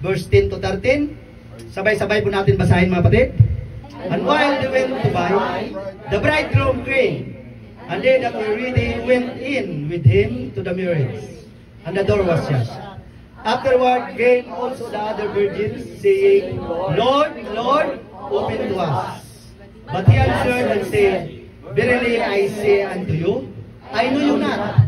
verse 10 to 13. Sabay-sabay po natin basahin mga kapatid. And while they went to buy, the bridegroom came, and they that were ready went in with him to the marriage, and the door was shut. Afterward came also the other virgins, saying, Lord, Lord, open to us. But he answered and said, Verily I say unto you, I know you not.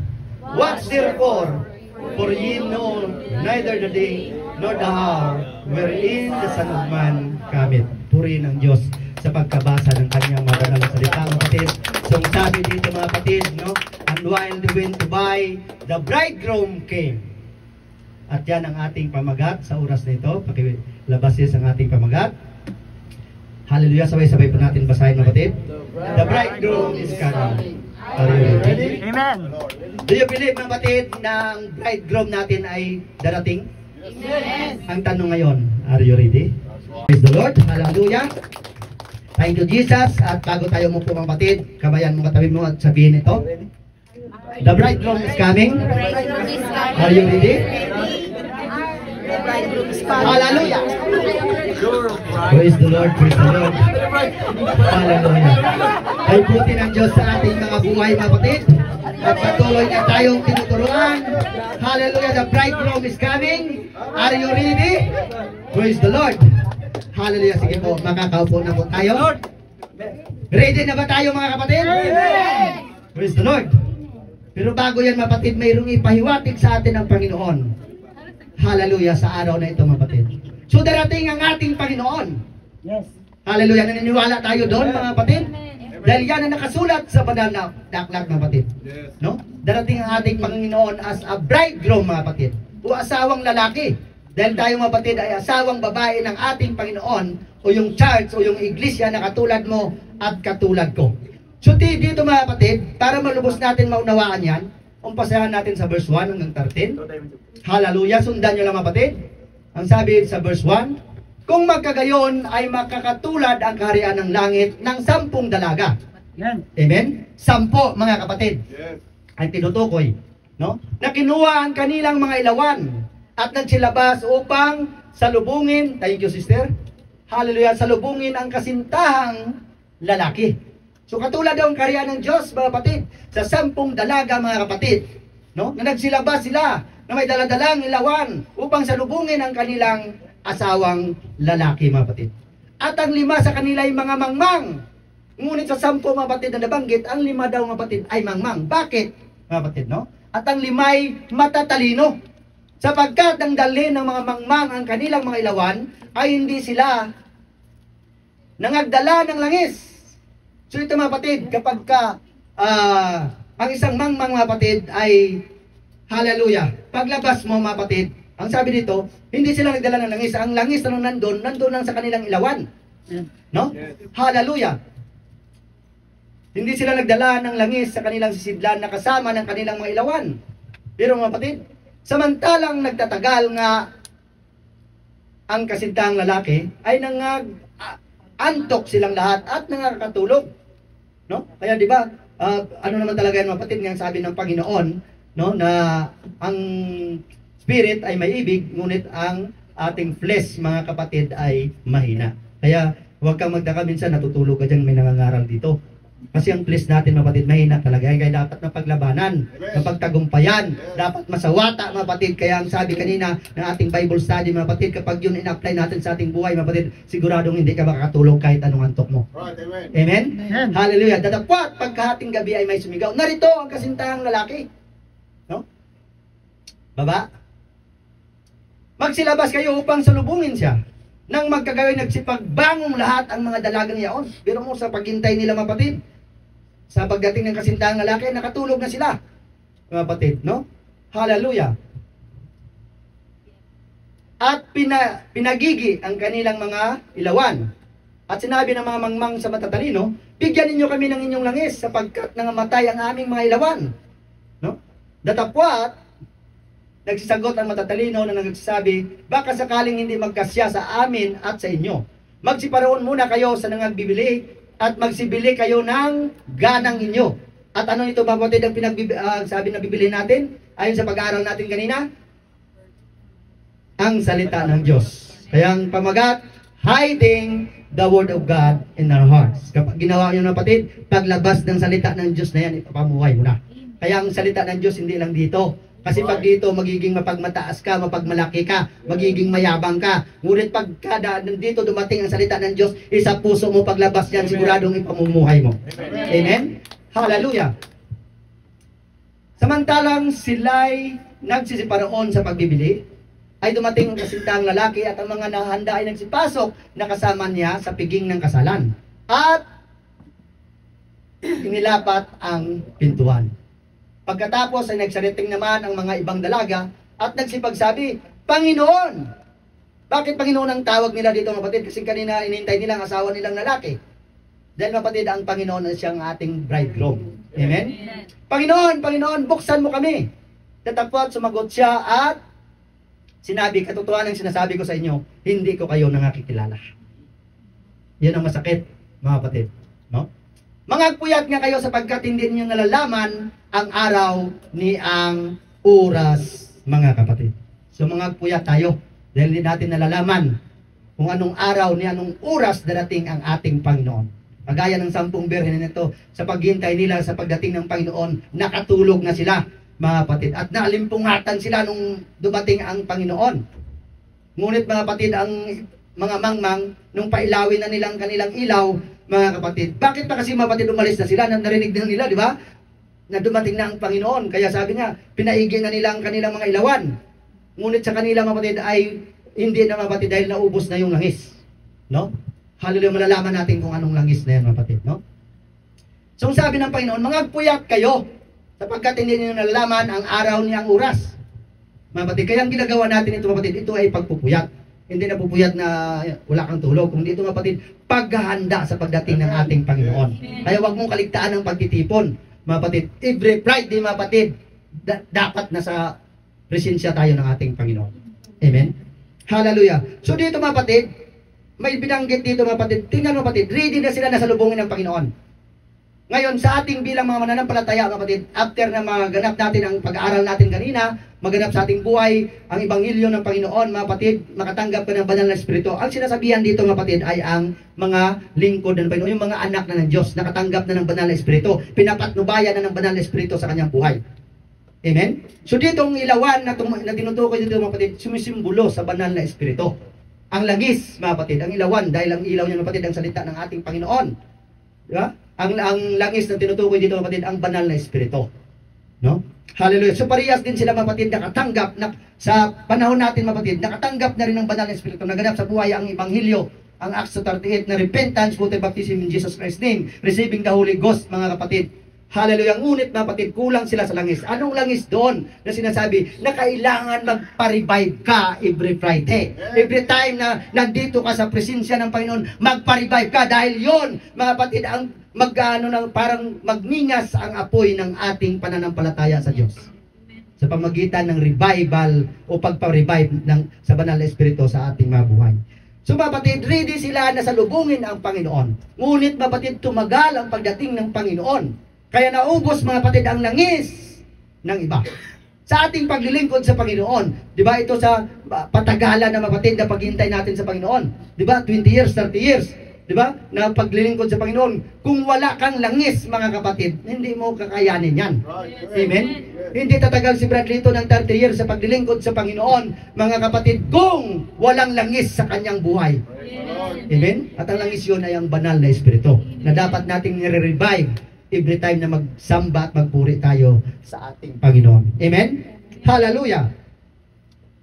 Watch therefore, for ye know neither the day nor the hour wherein the Son of Man cometh. Purihin ang Diyos sa pagkabasa ng kanyang mabanal na salita, mga kapatid. So sabi dito mga kapatid, no? And while they went to buy, the bridegroom came. At yan ang ating pamagat sa oras na ito. Pakilabas ang ating pamagat. Hallelujah. Sabay-sabay po natin basahin mga kapatid. The bridegroom is coming. Are you ready? Amen. Do you believe mga kapatid na ang bridegroom natin ay darating? Yes. Ang tanong ngayon, are you ready? Praise the Lord. Hallelujah. Thank you Jesus. At bago tayo mo po mga kapatid, kabayan mo katabi mo at sabihin ito. The bridegroom is coming. Are you ready? Hallelujah. Praise the Lord. Praise the Lord. Hallelujah. Ay puti ng Diyos sa ating mga buhay mga kapatid. At patuloy na tayong tinuturuan. Hallelujah. The bridegroom is coming. Are you ready? Praise the Lord. Hallelujah. Sige po, makakaupo na po tayo. Ready na ba tayo mga kapatid? Praise the Lord. Pero bago yan mga kapatid, mayroong ipahiwatig sa atin ng Panginoon. Hallelujah sa araw na ito mga kapatid. So darating ang ating Panginoon. Yes. Hallelujah. Naniniwala tayo doon mga kapatid. Dahil yan ang nakasulat sa banal na aklat mga kapatid. No? Darating ang ating Panginoon as a bridegroom mga kapatid. O asawang lalaki. Dahil tayo mga kapatid ay asawang babae ng ating Panginoon o yung church o yung iglesia na katulad mo at katulad ko. So dito mga kapatid, para malubos natin maunawaan yan, umpasahan natin sa verse 1 hanggang 13. Hallelujah. Sundan nyo lang mga kapatid. Ang sabi sa verse 1, kung magkagayon ay makakatulad ang kaharian ng langit ng 10 dalaga. Yan. Amen? 10 mga kapatid. Yes. Ang tinutukoy. No? Na kinuha ang kanilang mga ilawan at nagsilabas upang salubungin, thank you sister, hallelujah, salubungin ang kasintahang lalaki. So katulad daw ang kaharian ng Diyos mga kapatid, sa 10 dalaga mga kapatid, no? Na nagsilabas sila na may daladalang ilawan upang salubungin ang kanilang asawang lalaki mga kapatid. At ang 5 sa kanila ay mga mangmang. Ngunit sa 10 mga kapatid na nabanggit, ang 5 daw mga kapatid ay mangmang. Bakit mga kapatid, no? At ang 5 ay matatalino. Sapagkat ang dalhin ng mga mangmang ang kanilang mga ilawan ay hindi sila nangagdala ng langis. So ito mga kapatid, kapag ang isang mangmang mga kapatid ay hallelujah, paglabas mo mga kapatid, ang sabi dito, hindi sila nagdala ng langis. Ang langis na nandun lang sa kanilang ilawan. No? Hallelujah. Hindi sila nagdala ng langis sa kanilang sisidlan na kasama ng kanilang mga ilawan. Pero mga kapatid, samantalang nagtatagal nga ang kasintahang lalaki ay antok silang lahat at nangakatulog. No? Kaya di ba, ano naman talaga yan mga kapatid, nga sabi ng Panginoon, no, na ang spirit ay may ibig, ngunit ang ating flesh mga kapatid ay mahina. Kaya huwag kang magdaka minsan natutulog ka dyan, may nangangaral dito. Kasi ang flesh natin mga kapatid mahina talaga. Kaya dapat na paglabanan, na pagtagumpayan, dapat masawata mga kapatid. Kaya ang sabi kanina ng ating Bible study mga kapatid, kapag yun in-apply natin sa ating buhay mga kapatid, siguradong hindi ka makakatulog kahit anong antok mo. Right, amen. Amen? Amen. Hallelujah. Datapwat, pagkahating gabi ay may sumigaw. Narito ang kasintahang lalaki. No? Baba. Magsilabas kayo upang salubungin siya. Nang magkagawin nagsipagbangong lahat ang mga dalagang yaon. Pero mo sa paghintay nila mga kapatid, sa pagdating ng kasintahang lalaki, nakatulog na sila. Mga kapatid, no? Hallelujah. At pinagigi ang kanilang mga ilawan. At sinabi ng mga mangmang sa matatalino, bigyan ninyo kami ng inyong langis sapagkat nangamatay ang aming mga ilawan. No? Datapwat, nagsisagot ang matatalino na nagsasabi, baka sakaling hindi magkasya sa amin at sa inyo. Magsiparoon muna kayo sa nangagbibili at magsibili kayo ng ganang inyo. At ano ito mga kapatid ang sabi na bibili natin? Ayon sa pag-aaral natin kanina? ang salita ng Diyos. Kaya ang pamagat, hiding the Word of God in our hearts. Kapag ginawa nyo, kapatid, paglabas ng salita ng Diyos na yan, ipapamuhay mo na. Kaya ang salita ng Diyos hindi lang dito. Kasi pag dito, magiging mapagmataas ka, mapagmalaki ka, magiging mayabang ka. Ngunit pag kada dito dumating ang salita ng Diyos, isa puso mo paglabas yan, siguradong ipamumuhay mo. Amen? Hallelujah! Samantalang sila'y nagsisiparoon sa pagbibili, ay dumating ang kasintang lalaki at ang mga nahanda ay nagsipasok na kasama niya sa piging ng kasalan. At inilapat ang pintuan. Pagkatapos ay nagsariting naman ang mga ibang dalaga at nagsipagsabi, Panginoon! Bakit Panginoon ang tawag nila dito, kapatid? Kasi kanina inintay nila ang asawa nilang lalaki. Dahil kapatid, ang Panginoon ay siyang ating bridegroom. Amen? Panginoon, Panginoon, buksan mo kami. Tatapot, sumagot siya at sinabi, katotohanan ang sinasabi ko sa inyo, hindi ko kayo nakakikilala. Yan ang masakit, mga kapatid. No? Mangagpuyat nga kayo sapagkat hindi niyo nalalaman ang araw ni ang oras, mga kapatid. So mangagpuyat tayo dahil hindi natin nalalaman kung anong araw ni anong oras darating ang ating Panginoon. Kagaya ng 10 birhen nito, sa paghintay nila sa pagdating ng Panginoon, nakatulog na sila, mga kapatid. At naalimpungatan sila nung dumating ang Panginoon. Ngunit mga kapatid, ang mga mangmang, nung pailawin na nilang kanilang ilaw, mga kapatid, bakit pa kasi mga kapatid umalis na sila? Narinig din nila, di ba? Na dumating na ang Panginoon. Kaya sabi niya, pinaigin na nila ang kanilang mga ilawan. Ngunit sa kanila mga kapatid ay hindi na mga kapatid dahil naubos na yung langis. No? Hallelujah, malalaman natin kung anong langis na yan mga kapatid. No? So sabi ng Panginoon, mangagpuyat kayo sapagkat hindi niyo nalalaman ang araw ni ang oras. Mga kapatid, kaya ang ginagawa natin ito mga kapatid, ito ay pagpupuyat. Hindi na pupuyat na wala kang tulog. Kung dito mga kapatid, paghahanda sa pagdating ng ating Panginoon. Kaya huwag mong kaligtaan ang pagtitipon. Mga kapatid, every Friday mga kapatid, dapat nasa presensya tayo ng ating Panginoon. Amen? Hallelujah. So dito mga kapatid, may binanggit dito mga kapatid. Tingnan mga kapatid, ready na sila na salubungin ng Panginoon. Ngayon, sa ating bilang mga mananampalataya, kapatid, after na maganap natin ang pag-aaral natin kanina, maganap sa ating buhay, ang Ebanghelyo ng Panginoon, mga kapatid, makatanggap ka ng banal na Espiritu. Ang sinasabihan dito, mga kapatid, ay ang mga lingkod ng Panginoon, yung mga anak na ng Diyos, nakatanggap na ng banal na Espiritu, pinapatnubayan na ng banal na Espiritu sa kanyang buhay. Amen? So dito, ang ilawan na tinutukoy dito, mga kapatid, sumisimbolo sa banal na Espiritu. Ang langis, mga kapatid, ang ilawan, dahil ang ilaw niya, mga kapatid, ang salita ng ating Panginoon. Di ba? Ang langis na tinutukoy dito, kapatid, ang banal na Espiritu. No? Hallelujah. So parehas din sila, kapatid, nakatanggap na sa panahon natin, kapatid, nakatanggap na rin ng banal na Espiritu. Naganap sa buhay ang Ebanghelyo, ang Acts 38 na repentance, water baptism in Jesus Christ's name, receiving the Holy Ghost, mga kapatid. Hallelujah. Ngunit, mga kapatid, kulang sila sa langis. Anong langis doon na sinasabi na kailangan magpa-revive ka every Friday? Every time na nandito ka sa presensya ng Panginoon, magpa-revive ka dahil yon, mga kapatid, ang parang magningas ang apoy ng ating pananampalataya sa Diyos. Sa pamagitan ng revival o pagpa-revive sa banal na Espiritu sa ating mga buhay. So mga kapatid, ready sila na salubungin ang Panginoon. Ngunit mga kapatid, tumagal ang pagdating ng Panginoon. Kaya naubos mga kapatid ang langis ng iba. Sa ating paglilingkod sa Panginoon, di ba ito sa patagalan na mga kapatid na paghintay natin sa Panginoon? Di ba 20 years, 30 years? Di ba? Na paglilingkod sa Panginoon. Kung wala kang langis, mga kapatid, hindi mo kakayanin yan. Amen? Hindi tatagal si Brad Lito ng 30 years sa paglilingkod sa Panginoon, mga kapatid, kung walang langis sa kanyang buhay. Amen? At ang langis yun ay ang banal na Espiritu na dapat nating nire-revive every time na magsamba at magpuri tayo sa ating Panginoon. Amen? Hallelujah!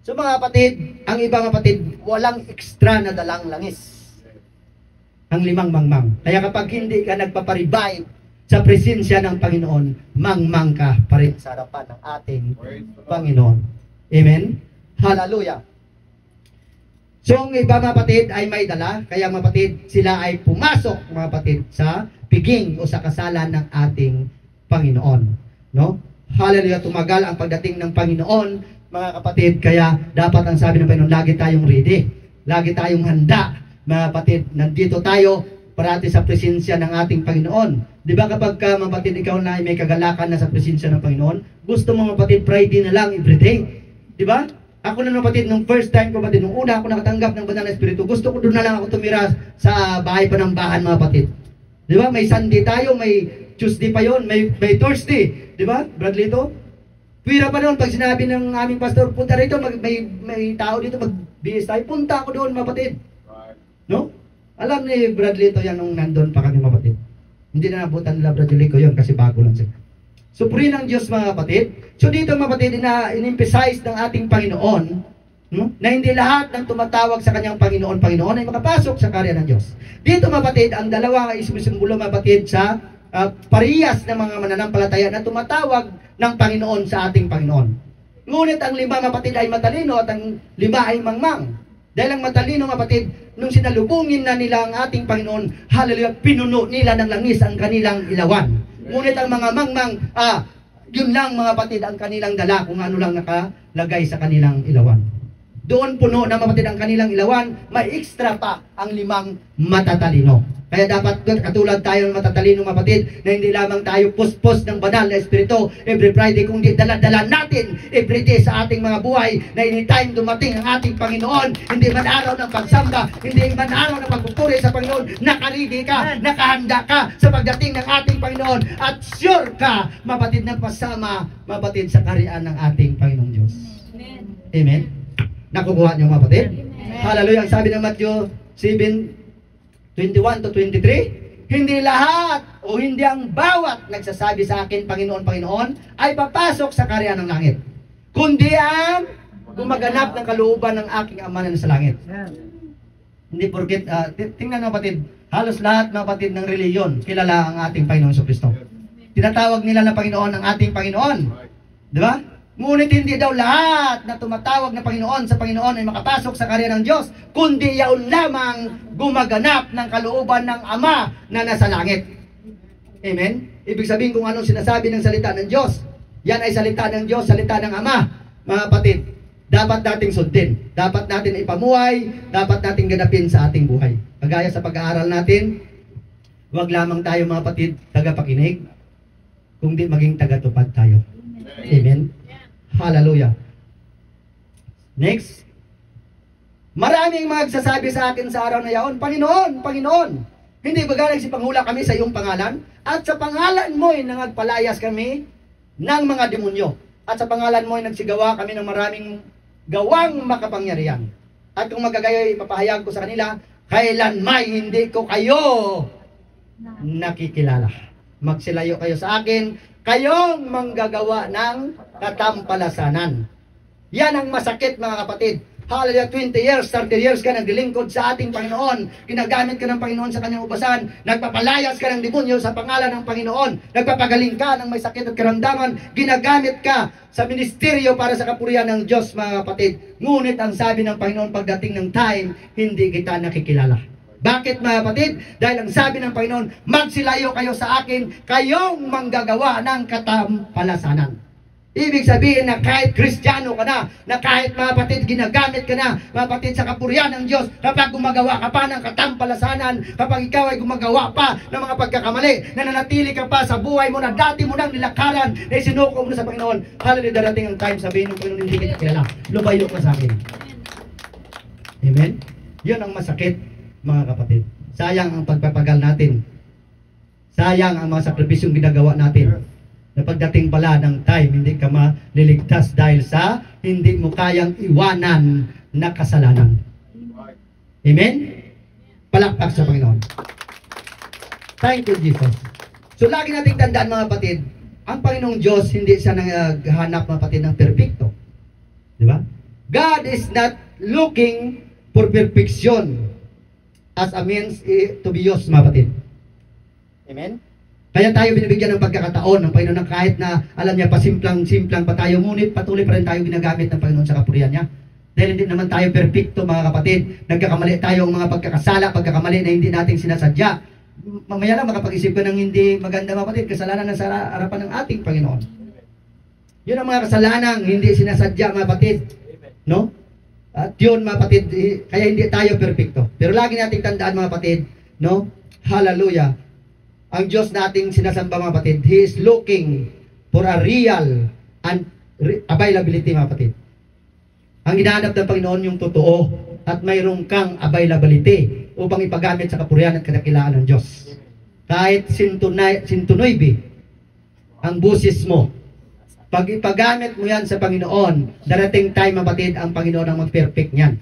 So mga kapatid, ang ibang kapatid, walang extra na dalang langis. Ang 5 mangmang. Kaya kapag hindi ka nagpaparevive sa presensya ng Panginoon, mangmang ka pa rin sa harapan ng ating Panginoon. Amen? Hallelujah! So ang iba mga kapatid ay may dala, kaya mga kapatid, sila ay pumasok mga kapatid sa piging o sa kasalan ng ating Panginoon. No? Hallelujah! Tumagal ang pagdating ng Panginoon, mga kapatid, kaya dapat ang sabi ng Panginoon, lagi tayong ready, lagi tayong handa. Mga kapatid, nandito tayo parati sa presensya ng ating Panginoon. Di ba kapag mga kapatid, ikaw na may kagalakan na sa presensya ng Panginoon, gusto mo mga kapatid, Friday na lang everyday. Di ba? Ako na kapatid, nung first time ko kapatid, nung una ako nakatanggap ng banal na Espiritu, gusto ko doon na lang ako tumira sa bahay panambahan mga kapatid. Di ba? May Sunday tayo, may Tuesday pa yon, may Thursday. Di ba? Bradley to? Pwira pa noon, pag sinabi ng aming pastor, punta rito, may tao dito, mag-BS tayo, punta ako doon mga kapatid. No? Alam ni Bradley to yan nung nandun pa kami mga kapatid. Hindi na nabutan nila Bradley ko yun kasi bago lang siya. So, purihin ng Diyos mga kapatid. So, dito mga kapatid, in-emphasize ng ating Panginoon, no? Na hindi lahat ng tumatawag sa kanyang Panginoon ay makapasok sa karya ng Diyos. Dito mga kapatid, ang dalawa ay sumisimbolo mga kapatid sa parehas ng mga mananampalataya na tumatawag ng Panginoon sa ating Panginoon. Ngunit ang 5 mga kapatid ay matalino at ang 5 ay mangmang. Dahil ang matalino mga kapatid, nung sinalubungin na nila ang ating Panginoon, hallelujah, pinuno nila ng langis ang kanilang ilawan. Ngunit ang mga mangmang, yun lang mga kapatid ang kanilang dala kung ano lang nakalagay sa kanilang ilawan. Doon puno na mga kapatid ang kanilang ilawan, may extra pa ang 5 matatalino. Kaya dapat katulad tayo ng matatalino mga kapatid, na hindi lamang tayo puspos ng banal na Espiritu every Friday, kundi dala-dala natin every day sa ating mga buhay, na anytime dumating ang ating Panginoon, hindi man araw ng pagsamba, hindi man araw ng pagpupuri sa Panginoon, nakarigi ka, nakahanda ka sa pagdating ng ating Panginoon, at sure ka, mga kapatid, na pasama, mga kapatid, sa kaharian ng ating Panginoong Diyos. Amen? Nakukuha niyo mga kapatid? Hallelujah. Ang sabi ng Matthew 7:21 to 23, hindi lahat o hindi ang bawat nagsasabi sa akin, Panginoon, Panginoon, ay papasok sa kaharian ng langit, kundi ang gumaganap ng kalooban ng aking Ama na nasa langit. Hindi porket, tingnan mga kapatid, halos lahat mga kapatid ng reliyon, kilala ang ating Panginoon sa Kristo. Tinatawag nila na Panginoon ang ating Panginoon. Di ba? Ngunit hindi daw lahat na tumatawag na Panginoon sa Panginoon ay makapasok sa karya ng Diyos, kundi yaon lamang gumaganap ng kalooban ng Ama na nasa langit. Amen? Ibig sabihin kung anong sinasabi ng salita ng Diyos, yan ay salita ng Diyos, salita ng Ama. Mga kapatid, dapat nating sundin, dapat natin ipamuhay, dapat nating ganapin sa ating buhay. Kagaya sa pag-aaral natin, huwag lamang tayo mga kapatid tagapakinig, kundi maging tagatupad tayo. Amen? Hallelujah. Next. Maraming magsasabi sa akin sa araw na yaon, Panginoon, Panginoon, hindi ba nagsipanghula kami sa iyong pangalan? At sa pangalan mo ay nangagpalayas kami ng mga demonyo. At sa pangalan mo ay nagsigawa kami ng maraming gawang makapangyarihan. At kung magagaya, ipapahayag ko sa kanila, kailanmay hindi ko kayo nakikilala. Magsilayo kayo sa akin, kayong manggagawa ng katampalasanan. Yan ang masakit mga kapatid. Hallelujah, 20 years, 30 years ka naglilingkod sa ating Panginoon. Ginagamit ka ng Panginoon sa kanyang ubasan. Nagpapalayas ka ng demonyo sa pangalan ng Panginoon. Nagpapagaling ka ng may sakit at karamdaman. Ginagamit ka sa ministeryo para sa kapurihan ng Diyos mga kapatid. Ngunit ang sabi ng Panginoon pagdating ng time, hindi kita nakikilala. Bakit mga kapatid? Dahil ang sabi ng Panginoon, magsilayo kayo sa akin, kayong manggagawa ng katampalasanan. Ibig sabihin na kahit Kristiyano ka na kahit mga kapatid, ginagamit ka na, mga kapatid, sa kapurihan ng Diyos, kapag gumagawa ka pa ng katampalasanan, kapag ikaw ay gumagawa pa ng mga pagkakamali, nananatili ka pa sa buhay mo na dati mo nang nilakaran, na isinuko mo na sa Panginoon, hallelujah, darating ang time, sabihin ng Panginoon, hindi kita kilala, lumayo ka sa akin. Amen? Yun ang masakit, mga kapatid. Sayang ang pagpapagal natin. Sayang ang mga sakripisyong ginagawa natin. Na pagdating pala ng time, hindi ka maliligtas dahil sa hindi mo kayang iwanan na kasalanan. Amen? Palakpak sa Panginoon. Thank you, Jesus. So, lagi nating tandaan mga kapatid, ang Panginoong Diyos, hindi siya naghahanap mga kapatid ng perfecto. Di ba? God is not looking for perfection as a means to be used, mga kapatid. Amen? Kaya tayo binibigyan ng pagkakataon ng Panginoon, kahit na alam niya pasimplang pa tayo, ngunit patuloy pa rin tayo ginagamit ng Panginoon sa kapurihan niya. Dahil hindi naman tayo perfecto mga kapatid. Nagkakamali tayo ng mga pagkakamali na hindi natin sinasadya. Mamaya lang makapag-isip ka ng hindi maganda mga kapatid, kasalanan na sa harapan ng ating Panginoon. Yun ang mga kasalanang hindi sinasadya mga kapatid. No? At yun mga kapatid, kaya hindi tayo perfecto. Pero lagi nating tandaan mga kapatid, no? Hallelujah. Ang Diyos nating sinasamba mga kapatid, He is looking for a real and availability mga kapatid. Ang hinahanap ng Panginoon yung totoo at mayroon kang availability upang ipagamit sa kapurihan at kadakilaan ng Diyos. Kahit sintunoybi ang busis mo, pag ipagamit mo yan sa Panginoon, darating time, kapatid, ang Panginoon ang mag-perfect niyan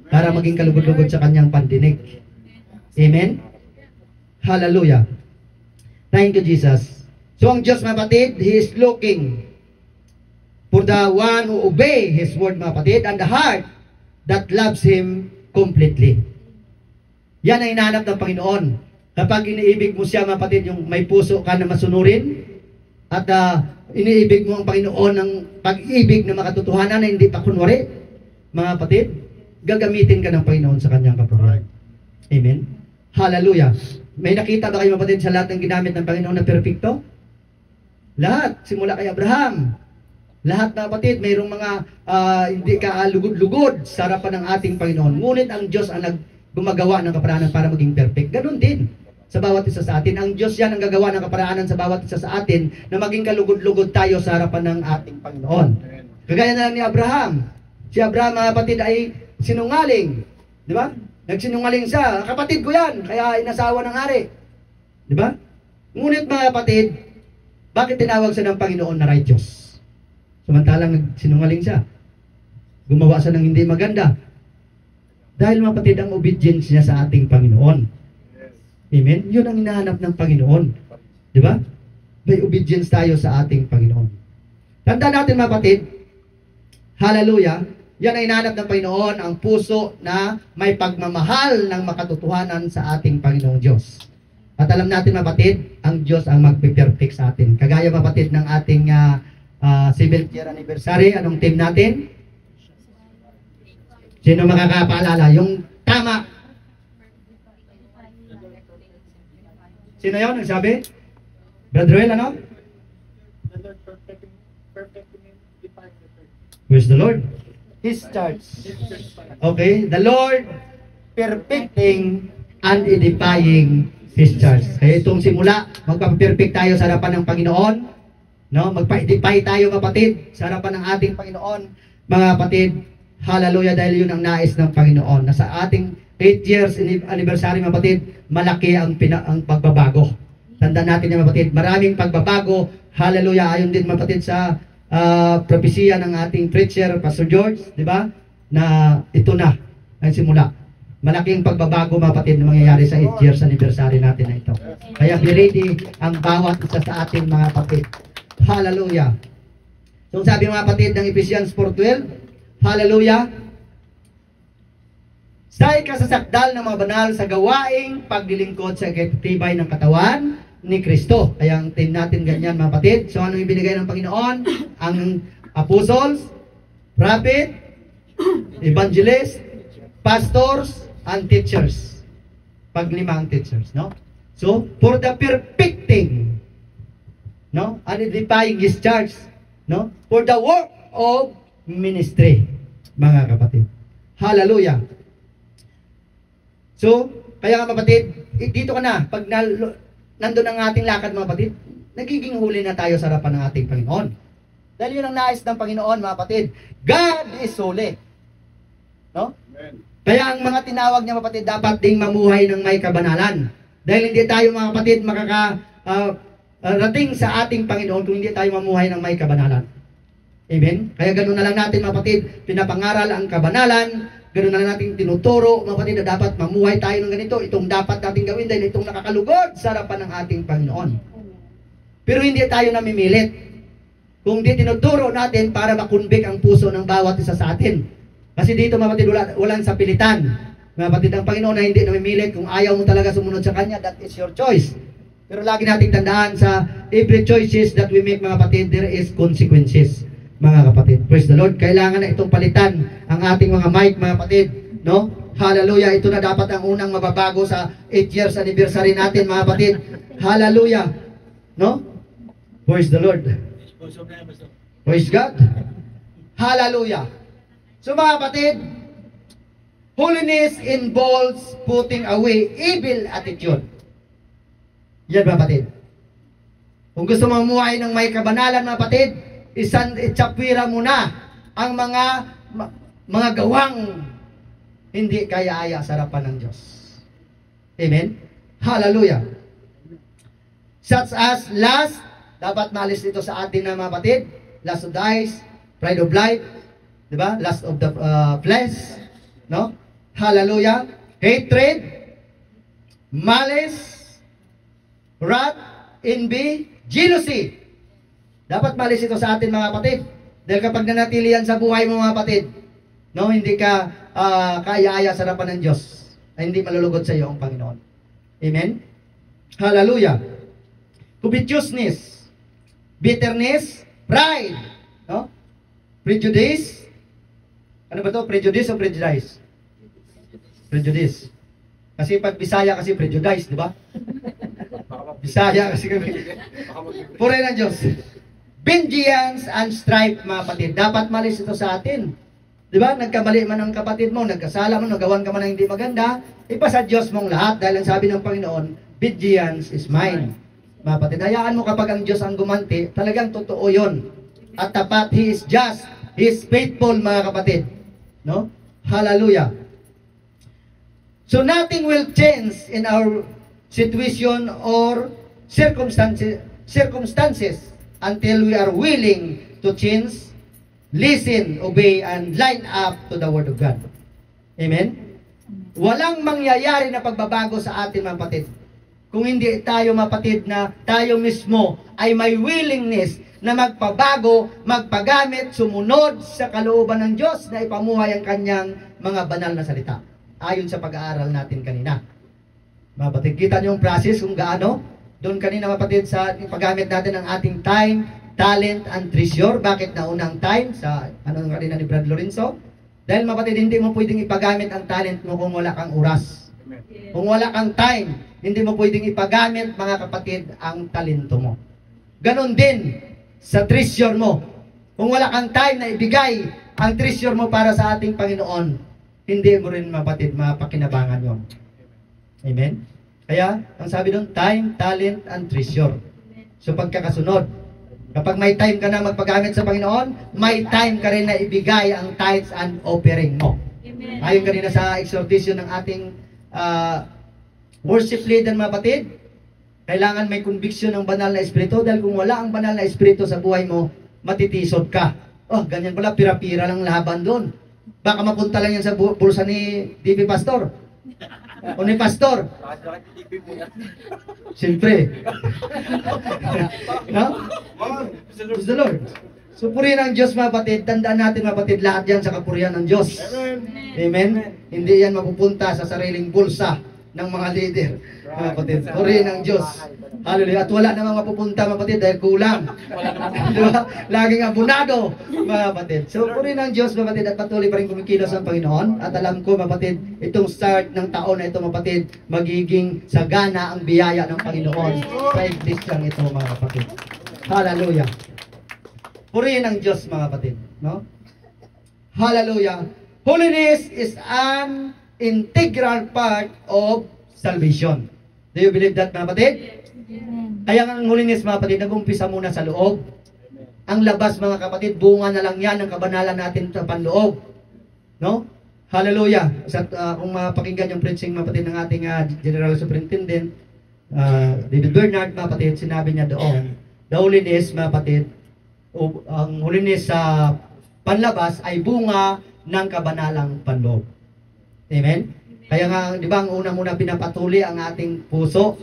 para maging kalugod-lugod sa kanyang pandinig. Amen? Hallelujah. Thank you, Jesus. So ang Diyos, mga kapatid, He is looking for the one who obey His word, mga kapatid, and the heart that loves Him completely. Yan ang hinahanap ng Panginoon. Kapag iniibig mo siya, mga kapatid, yung may puso ka na masunurin, at iniibig mo ang Panginoon ng pag-ibig na makatotohanan na hindi pa kunwari, mga kapatid, gagamitin ka ng Panginoon sa kanyang kapurihan. Amen? Hallelujah. May nakita ba kayo, mga kapatid, sa lahat ng ginamit ng Panginoon na perfecto? Lahat, simula kay Abraham. Lahat na kapatid, mayroong mga hindi ka lugod-lugod sa harapan ng ating Panginoon. Ngunit ang Diyos ang gumagawa ng kaparaanan para maging perfect. Ganon din sa bawat isa sa atin. Ang Diyos yan ang gagawa ng kaparaanan sa bawat isa sa atin na maging kalugod-lugod tayo sa harapan ng ating Panginoon. Kagaya na lang ni Abraham. Si Abraham, mga kapatid, ay sinungaling. Di ba? Nagsinungaling siya. Kapatid ko yan, kaya inasawa ng hari. Di ba? Ngunit mga kapatid, bakit tinawag siya ng Panginoon na righteous? Samantalang nagsinungaling siya. Gumawa siya ng hindi maganda. Dahil mga kapatid, ang obedience niya sa ating Panginoon. Amen? Yun ang hinahanap ng Panginoon. Di ba? May obedience tayo sa ating Panginoon. Tandaan natin, mga kapatid, hallelujah, yan ang hinahanap ng Panginoon, ang puso na may pagmamahal ng makatotohanan sa ating Panginoong Diyos. At alam natin, mga kapatid, ang Diyos ang magpe-perfect sa atin. Kagaya, mga kapatid, ng ating 7th year anniversary, anong team natin? Sino makakapaalala? Yung tama. Sino yun? Nagsabi? Brother Roel, ano? Where's the Lord? His church. Okay, the Lord perfecting and edifying His church. Kaya itong simula, magpa-perfect tayo sa harapan ng Panginoon. No? Magpa-edify tayo, kapatid, sa harapan ng ating Panginoon. Mga kapatid, hallelujah, dahil yun ang nais ng Panginoon. Na sa ating 8 years anniversary, mga kapatid, malaki ang pagbabago. Tandaan natin mga kapatid, maraming pagbabago. Hallelujah, ayon din mga kapatid sa propesya ng ating preacher, Pastor George, di ba? Na ito na ang simula. Malaking pagbabago, mga kapatid, na mangyayari sa 8 years anniversary natin na ito. Kaya be ready ang bawat isa sa atin, mga kapatid. Hallelujah. So sabi mga kapatid ng Ephesians 4:12, hallelujah, sa ikasasakdal ng mga banal sa gawaing paglilingkod sa ikatibay ng katawan ni Kristo. Kaya ang team natin ganyan, mga kapatid. So anong ibinigay ng Panginoon? Ang apostles, prophet, evangelist, pastors, and teachers. Paglima ang teachers, no? So, for the perfecting, no? And edifying His church, no? For the work of ministry, mga kapatid. Hallelujah. So, kaya nga kapatid, dito ka na, pag nandun ang ating lakad, mga kapatid, nagiging huli na tayo sa harapan ng ating Panginoon. Dahil yun ang nais ng Panginoon, mga kapatid. God is holy. No? Amen. Kaya ang mga tinawag niya, kapatid, dapat ding mamuhay ng may kabanalan. Dahil hindi tayo, mga kapatid, rating sa ating Panginoon kung hindi tayo mamuhay ng may kabanalan. Amen? Kaya ganoon na lang natin, mga kapatid, pinapangaral ang kabanalan. Ganoon na lang natin tinuturo, mga kapatid, na dapat mamuhay tayo ng ganito. Itong dapat natin gawin dahil itong nakakalugod sa harapan ng ating Panginoon. Pero hindi tayo namimilit. Kung di tinuturo natin para makunbik ang puso ng bawat isa sa atin. Kasi dito, mga kapatid, walang sapilitan. Mga kapatid, ang Panginoon na hindi namimilit. Kung ayaw mo talaga sumunod sa Kanya, that is your choice. Pero lagi nating tandaan sa every choices that we make, mga kapatid, there is consequences. Mga kapatid, praise the Lord. Kailangan na itong palitan ang ating mga mic, mga kapatid, no? Hallelujah. Ito na dapat ang unang mababago sa 8 years anniversary natin, mga kapatid. Hallelujah. No? Praise the Lord. Praise God. Hallelujah. So mga kapatid, holiness involves putting away evil attitude. Yan, mga kapatid. Kung gusto mong mamuhay ng may kabanalan, mga kapatid, itsapwira mo na ang mga mga gawang hindi kaya-aya sa harapan ng Diyos. Amen? Hallelujah. Such as lust, dapat maalis dito sa atin na mga kapatid, lust of the eyes, pride of life, di ba? Lust of the flesh, no? Hallelujah. Hatred, malice, wrath, envy, jealousy. Dapat maalis ito sa atin mga kapatid. Dahil kapag nanatili yan sa buhay mo mga kapatid, no, hindi ka kaya-aya sa harapan ng Diyos, ay hindi malulugod sa iyo ang Panginoon. Amen? Hallelujah. Covetousness, bitterness, pride, no? Prejudice. Ano ba to? Prejudice o prejudice? Prejudice. Kasi pag Bisaya kasi prejudice, di ba? Bisaya kasi kami. Puri ng Diyos. Vengeance and strife, mga kapatid. Dapat malis ito sa atin. Di ba? Nagkamali man ang kapatid mo, nagkasala mo, nagawan ka man ng hindi maganda, ipasa Diyos mong lahat dahil ang sabi ng Panginoon, vengeance is mine. Mga kapatid, hayaan mo kapag ang Diyos ang gumanti, talagang totoo yun. At tapat, He is just, He is faithful, mga kapatid. No? Hallelujah. So nothing will change in our situation or circumstances until we are willing to change, listen, obey, and line up to the Word of God. Amen? Walang mangyayari na pagbabago sa atin, mga kapatid, kung hindi tayo, mga kapatid, na tayo mismo ay may willingness na magpabago, magpagamit, sumunod sa kalooban ng Diyos na ipamuhay ang kanyang mga banal na salita. Ayon sa pag-aaral natin kanina. Mga kapatid, kita niyo yung process kung gaano? Doon kanina, mga kapatid, sa paggamit natin ng ating time, talent, and treasure. Bakit nauna ang time? Sa ano kanina ni Brad Lorenzo? Dahil, mga kapatid, hindi mo pwedeng ipagamit ang talent mo kung wala kang oras. Kung wala kang time, hindi mo pwedeng ipagamit, mga kapatid, ang talento mo. Ganon din sa treasure mo. Kung wala kang time na ibigay ang treasure mo para sa ating Panginoon, hindi mo rin, mga kapatid, mapakinabangan yon. Amen? Kaya, ang sabi doon, time, talent, and treasure. So, pagkakasunod. Kapag may time ka na magpagamit sa Panginoon, may time ka rin na ibigay ang tithes and offering mo. Amen. Ayon kanina sa exhortation ng ating worship leader, mga kapatid, kailangan may conviction ng banal na espiritu, dahil kung wala ang banal na espiritu sa buhay mo, matitisod ka. Oh, ganyan pala, pira-pira lang laban doon. Baka mapunta lang yan sa bulsa ni DP Pastor. O ni Pastor. Siyempre. No? Praise the Lord. So, purihin ang Diyos, mga kapatid. Tandaan natin, mga kapatid, lahat yan sa kapurihan ng Diyos. Amen? Hindi yan mapupunta sa sariling bulsa ng mga leader. Mga kapatid, purihin ang Diyos. Hallelujah. At wala namang mapupunta, mga kapatid, dahil kulang. Diba? Laging abunado, mga kapatid. So, purihin ang Diyos, mga kapatid, at patuloy pa rin kumikilos ang Panginoon. At alam ko, mga kapatid, itong start ng taon na ito, mga kapatid, magiging sagana ang biyaya ng Panginoon sa iglesyang ito, mga kapatid. Hallelujah. Purihin ang Diyos, mga kapatid. No? Hallelujah. Holiness is an integral part of salvation. Do you believe that, mga kapatid? Kaya ang holiness, mga kapatid, nag-umpisa muna sa loob. Ang labas, mga kapatid, bunga na lang yan ang kabanalan natin sa panloob. No? Hallelujah. Kung mapakinggan yung preaching, mga kapatid, ng ating General Superintendent, David Bernard, mga kapatid, sinabi niya doon, the holiness, mga kapatid, ang holiness sa panlabas ay bunga ng kabanalang panloob. Amen? Kaya nga, di ba, ang unang-una pinapatuli ang ating puso.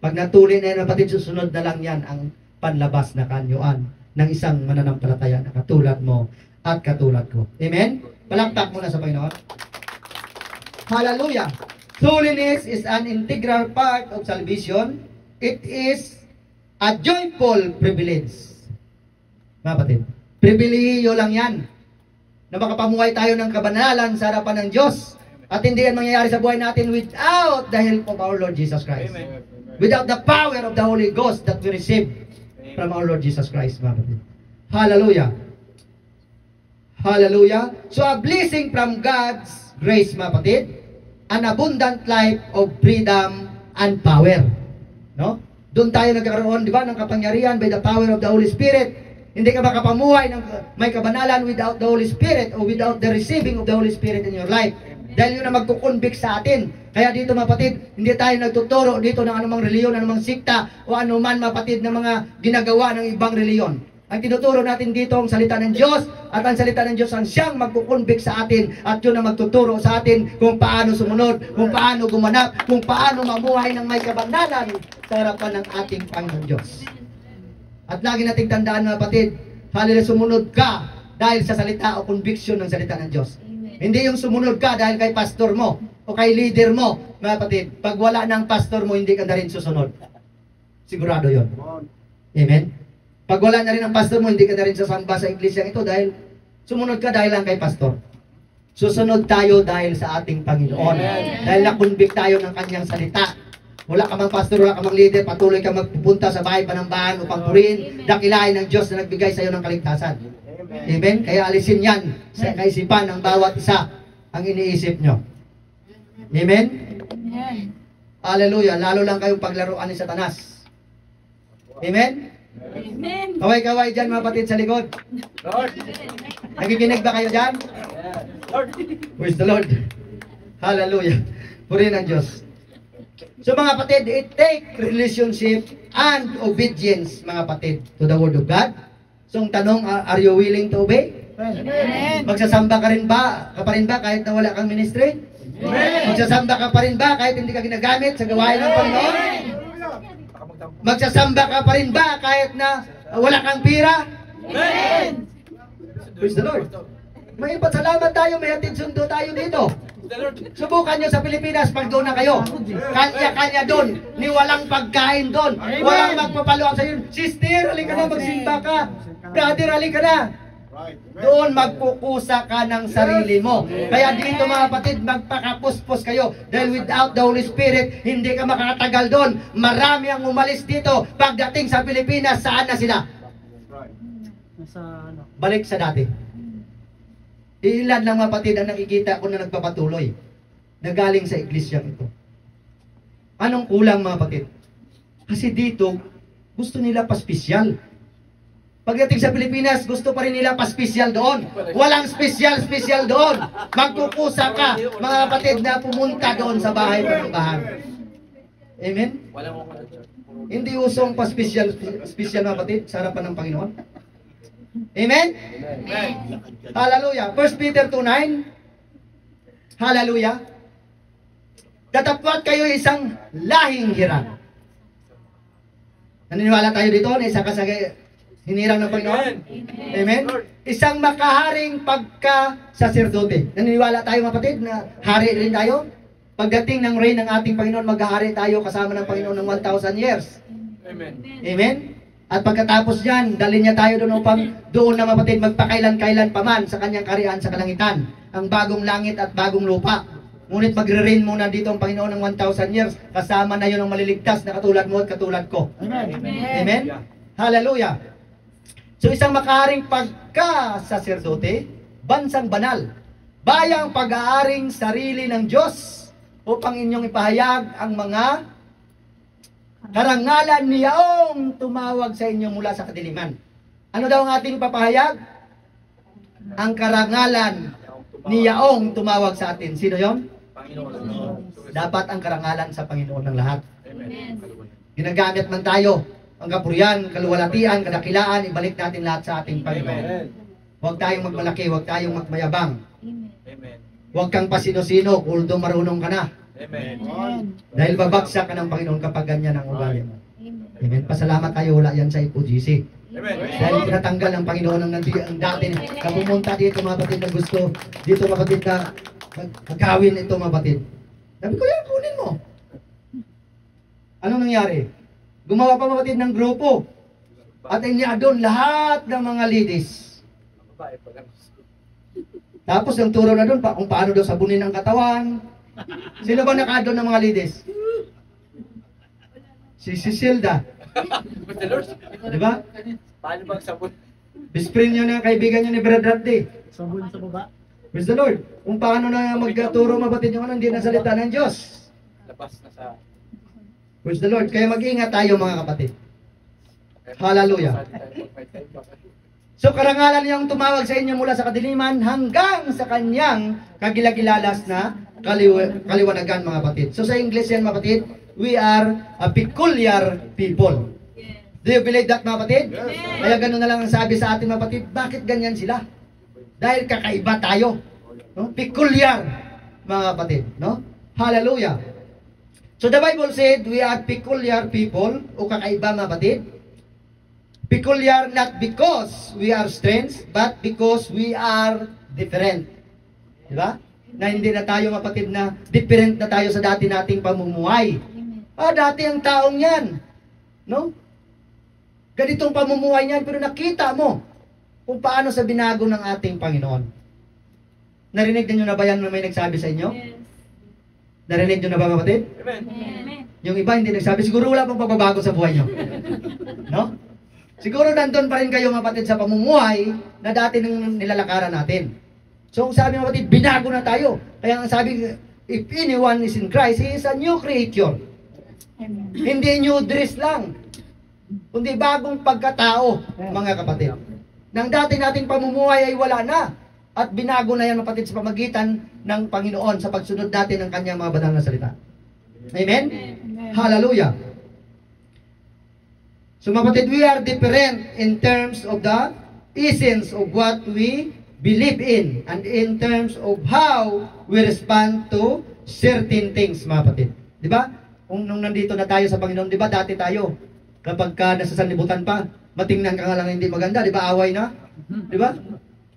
Pag natuli na yan, kapatid, susunod na lang yan ang panlabas na kanyuan ng isang mananampalataya na katulad mo at katulad ko. Amen? Palakpak muna sa Panginoon. Hallelujah! Holiness is an integral part of salvation. It is a joyful privilege. Mga kapatid, pribilehiyo lang yan na makapamuhay tayo ng kabanalan sa harapan ng Diyos. At hindi yan mangyayari sa buhay natin without the help of our Lord Jesus Christ. Amen. Without the power of the Holy Ghost that we receive from our Lord Jesus Christ, mga kapatid. Hallelujah. Hallelujah. So a blessing from God's grace, mga kapatid, an abundant life of freedom and power. No? Doon tayo nagkaroon, di ba, ng kapangyarihan by the power of the Holy Spirit. Hindi ka makapamuhay ng may kabanalan without the Holy Spirit o without the receiving of the Holy Spirit in your life. Dahil yun ang magkukonvict sa atin. Kaya dito mapatid, hindi tayo nagtuturo dito ng anumang reliyon, anumang sikta o anuman mapatid ng mga ginagawa ng ibang reliyon. Ang tinuturo natin dito ang salita ng Diyos at ang salita ng Diyos ang siyang magkukonvict sa atin at yun ang magtuturo sa atin kung paano sumunod, kung paano gumanap, kung paano mamuhay ng may kabanalan sa harapan ng ating Panginoon Diyos. At lagi nating tandaan mga kapatid, halilia sumunod ka dahil sa salita o conviction ng salita ng Diyos. Hindi yung sumunod ka dahil kay pastor mo o kay leader mo, mga kapatid. Pag wala ng pastor mo, hindi ka na rin susunod. Sigurado yon. Amen? Pag wala na rin ang pastor mo, hindi ka na rin sasamba sa iglesia ito dahil sumunod ka dahil lang kay pastor. Susunod tayo dahil sa ating Panginoon. Dahil na-convict tayo ng kanyang salita. Wala ka mang pastor, wala ka mang leader, patuloy ka magpupunta sa bahay panambahan upang purihin, dakilain ng Diyos na nagbigay sa iyo ng kaligtasan. Amen? Kaya alisin yan sa kaisipan ng bawat isa ang iniisip nyo. Amen? Hallelujah. Lalo lang kayong paglaruan ni Satanas. Amen? Amen. Kaway-kaway dyan mga patid sa likod. Nakikinig ba kayo dyan? Praise the Lord. Hallelujah. Purihin ang Diyos. So mga patid, it take relationship and obedience mga patid to the Word of God. So ang tanong, are you willing to obey? Amen. Magsasamba ka pa rin ba kahit na wala kang ministry? Amen. Magsasamba ka pa rin ba kahit hindi ka ginagamit sa gawain ng Panginoon? Magsasamba ka pa rin ba kahit na wala kang pira? Amen. Praise the Lord. May pasalamat tayo, may atid sundo tayo dito. Subukan nyo sa Pilipinas, pag doon na kayo. Kanya-kanya doon. Ni walang pagkain doon. Walang magpapaluan sa iyo. Sister, halika na, magsimba ka. Brother, halika na. Doon magkukusa ka ng sarili mo. Kaya dito mga kapatid, magpakapuspos kayo. Dahil without the Holy Spirit, hindi ka makakatagal doon. Marami ang umalis dito. Pagdating sa Pilipinas, saan na sila? Balik sa dati. Ilan lang mga kapatid ang nakikita ko na nagpapatuloy na galing sa iglesyang ito. Anong kulang mga kapatid? Kasi dito, gusto nila paspesyal. Pagdating sa Pilipinas, gusto pa rin nila paspesyal doon. Walang special doon. Magkukusa ka, mga kapatid, na pumunta doon sa bahay panambahan. Amen? Hindi usong paspesyal mga kapatid sa harapan ng Panginoon. Amen? Amen. Hallelujah. 1 Peter 2:9. Hallelujah. Datapwat kayo isang lahing hirang. Naniniwala tayo dito na isa ka sa hinirang ng Panginoon? Amen? Isang makaharing pagka-saserdote. Naniniwala tayo mga kapatid na hari rin tayo? Pagdating ng reign ng ating Panginoon, maghahari tayo kasama ng Panginoon ng 1,000 years. Amen. Amen? At pagkatapos yan, dalhin niya tayo doon upang doon na mapatid magpakailan-kailan paman sa kanyang kariyan sa kalangitan. Ang bagong langit at bagong lupa. Ngunit magre-reign muna dito ang Panginoon ng 1,000 years. Kasama na yun ang maliligtas na katulad mo at katulad ko. Amen. Amen? Hallelujah. So isang makaharing pagka-saserdote, bansang banal, bayang pag-aaring sarili ng Diyos upang inyong ipahayag ang mga karangalan niyaong tumawag sa inyo mula sa kadiliman. Ano daw ang ating papahayag? Ang karangalan niyaong tumawag sa atin. Sino yon? Panginoon. Dapat ang karangalan sa Panginoon ng lahat. Amen. Ginagamit man tayo ang kapurihan, kaluwalhatian, kadakilaan, ibalik natin lahat sa ating Panginoon. Amen. Huwag tayong magmalaki, huwag tayong magmayabang. Amen. Huwag kang pasino-sino, although marunong ka na. Amen. Dahil babagsak ka ng Panginoon kapag ganyan ang ugali mo. Amen. Pasalamat tayo, wala yan sa IPOGC. Amen. Dahil pinatanggal ng Panginoon ang dati na pumunta dito mga batid na gusto, dito mga batid na magkawin ito mga batid. Sabi ko yan, kunin mo. Anong nangyari? Gumawa pa mga batid ng grupo. At niya doon lahat ng mga ladies. Tapos ang turo na doon, kung paano daw sabunin ang katawan. Sino ba naka-doon ng mga ladies? Si Cecilda. Di ba? Paano bang sabon? Best friend nyo na kaibigan nyo ni Brother Day. Sabon sa baba. Praise the Lord. Kung paano na magturo mabatid yung ano, hindi na salita ng Diyos. Labas na sa... Praise the Lord. Kaya mag-ingat tayo mga kapatid. Hallelujah. So karangalan niyang tumawag sa inyo mula sa kadiliman hanggang sa kanyang kagilagilalas na kaliwanagan, mga kapatid. So sa English yan, mga kapatid, we are a peculiar people. Do you believe that, mga kapatid? Kaya ganun na lang ang sabi sa atin, mga kapatid, bakit ganyan sila? Dahil kakaiba tayo. No? Peculiar, mga kapatid. No? Hallelujah. So the Bible said, we are peculiar people, o kakaiba, mga kapatid. Peculiar not because we are strange, but because we are different. Diba? Na hindi na tayo, kapatid, na different na tayo sa dati nating pamumuhay. Dati ang taong yan. No? Ganitong pamumuhay niyan, pero nakita mo kung paano sa binago ng ating Panginoon. Narinig niyo na ba yan na may nagsabi sa inyo? Yes. Narinig niyo na ba, kapatid? Amen. Yung iba hindi nagsabi, siguro wala pang pagbabago sa buhay niyo. No? Siguro nandun pa rin kayo, kapatid, sa pamumuhay na dati nang nilalakaran natin. So, sabi mga kapatid, binago na tayo. Kaya ang sabi, if anyone is in Christ, he is a new creature. Amen. Hindi new dress lang, kundi bagong pagkatao, mga kapatid. Nang dati nating pamumuhay ay wala na. At binago na yan, kapatid, sa pamagitan ng Panginoon sa pagsunod natin ng kanyang mga banal na salita. Amen? Hallelujah. So, mga kapatid, we are different in terms of the essence of what we believe in and in terms of how we respond to certain things, mga kapatid. Di ba? Kung nung nandito na tayo sa Panginoon, di ba, dati tayo, kapag ka nasa sanlibutan pa, matingnan ka nga lang hindi maganda, di ba, away na? Di ba?